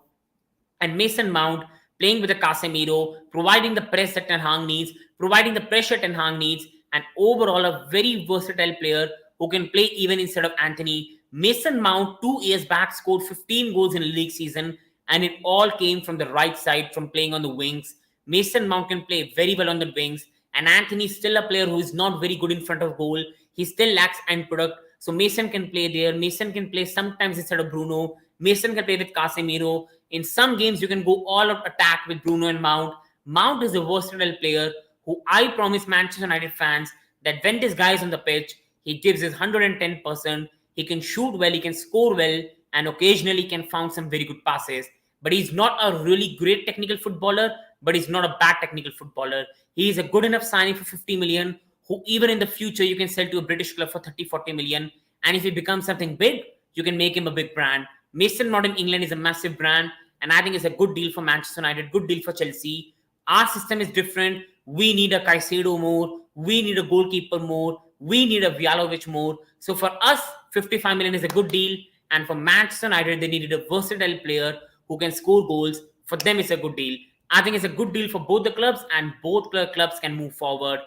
And Mason Mount playing with the Casemiro, providing the press that Ten Hag needs, providing the pressure Ten Hag needs, and overall a very versatile player who can play even instead of Anthony. Mason Mount 2 years back scored 15 goals in a league season, and it all came from the right side from playing on the wings. Mason Mount can play very well on the wings, and Anthony is still a player who is not very good in front of goal. He still lacks end product. So Mason can play there. Mason can play sometimes instead of Bruno. Mason can play with Casemiro. In some games, you can go all out attack with Bruno and Mount. Mount is a versatile player who I promise Manchester United fans that when this guy is on the pitch, he gives his 110%. He can shoot well, he can score well, and occasionally can found some very good passes. But he's not a really great technical footballer, but he's not a bad technical footballer. He is a good enough signing for 50 million, who even in the future you can sell to a British club for 30-40 million. And if he becomes something big, you can make him a big brand. Mason Mount in England is a massive brand, and I think it's a good deal for Manchester United, good deal for Chelsea. Our system is different. We need a Caicedo more. We need a goalkeeper more. We need a Vlahovic more. So for us, 55 million is a good deal. And for Manchester United, they needed a versatile player who can score goals. For them, it's a good deal. I think it's a good deal for both the clubs, and both clubs can move forward.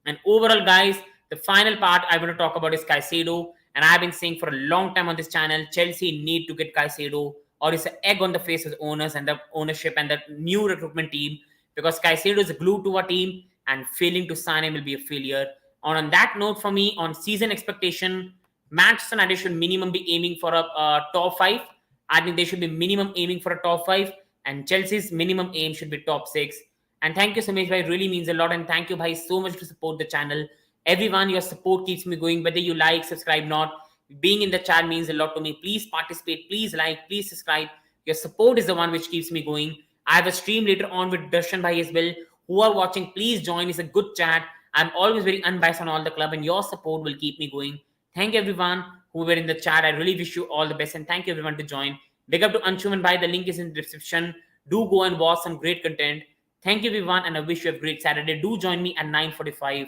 And overall, guys, the final part I want to talk about is Caicedo. And I've been saying for a long time on this channel, Chelsea need to get Caicedo, or it's an egg on the face of the owners and the ownership and the new recruitment team, because Caicedo is a glue to our team, and failing to sign him will be a failure. On that note, for me, on season expectation, Manchester United should minimum be aiming for a top 5. I think they should be minimum aiming for a top 5, and Chelsea's minimum aim should be top 6. And thank you so much, bhai. It really means a lot. And thank you, bhai, so much to support the channel. Everyone, your support keeps me going. Whether you like, subscribe, not, being in the chat means a lot to me. Please participate. Please like. Please subscribe. Your support is the one which keeps me going. I have a stream later on with Darshan bhai as well. Who are watching, please join. It's a good chat. I'm always very unbiased on all the club, and your support will keep me going. Thank you, everyone who were in the chat. I really wish you all the best, and thank you, everyone, to join. Big up to Anshuman bhai. The link is in the description. Do go and watch some great content. Thank you, everyone, and I wish you a great Saturday. Do join me at 9:45.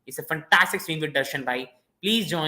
It's a fantastic stream with Darshan bhai. Please join.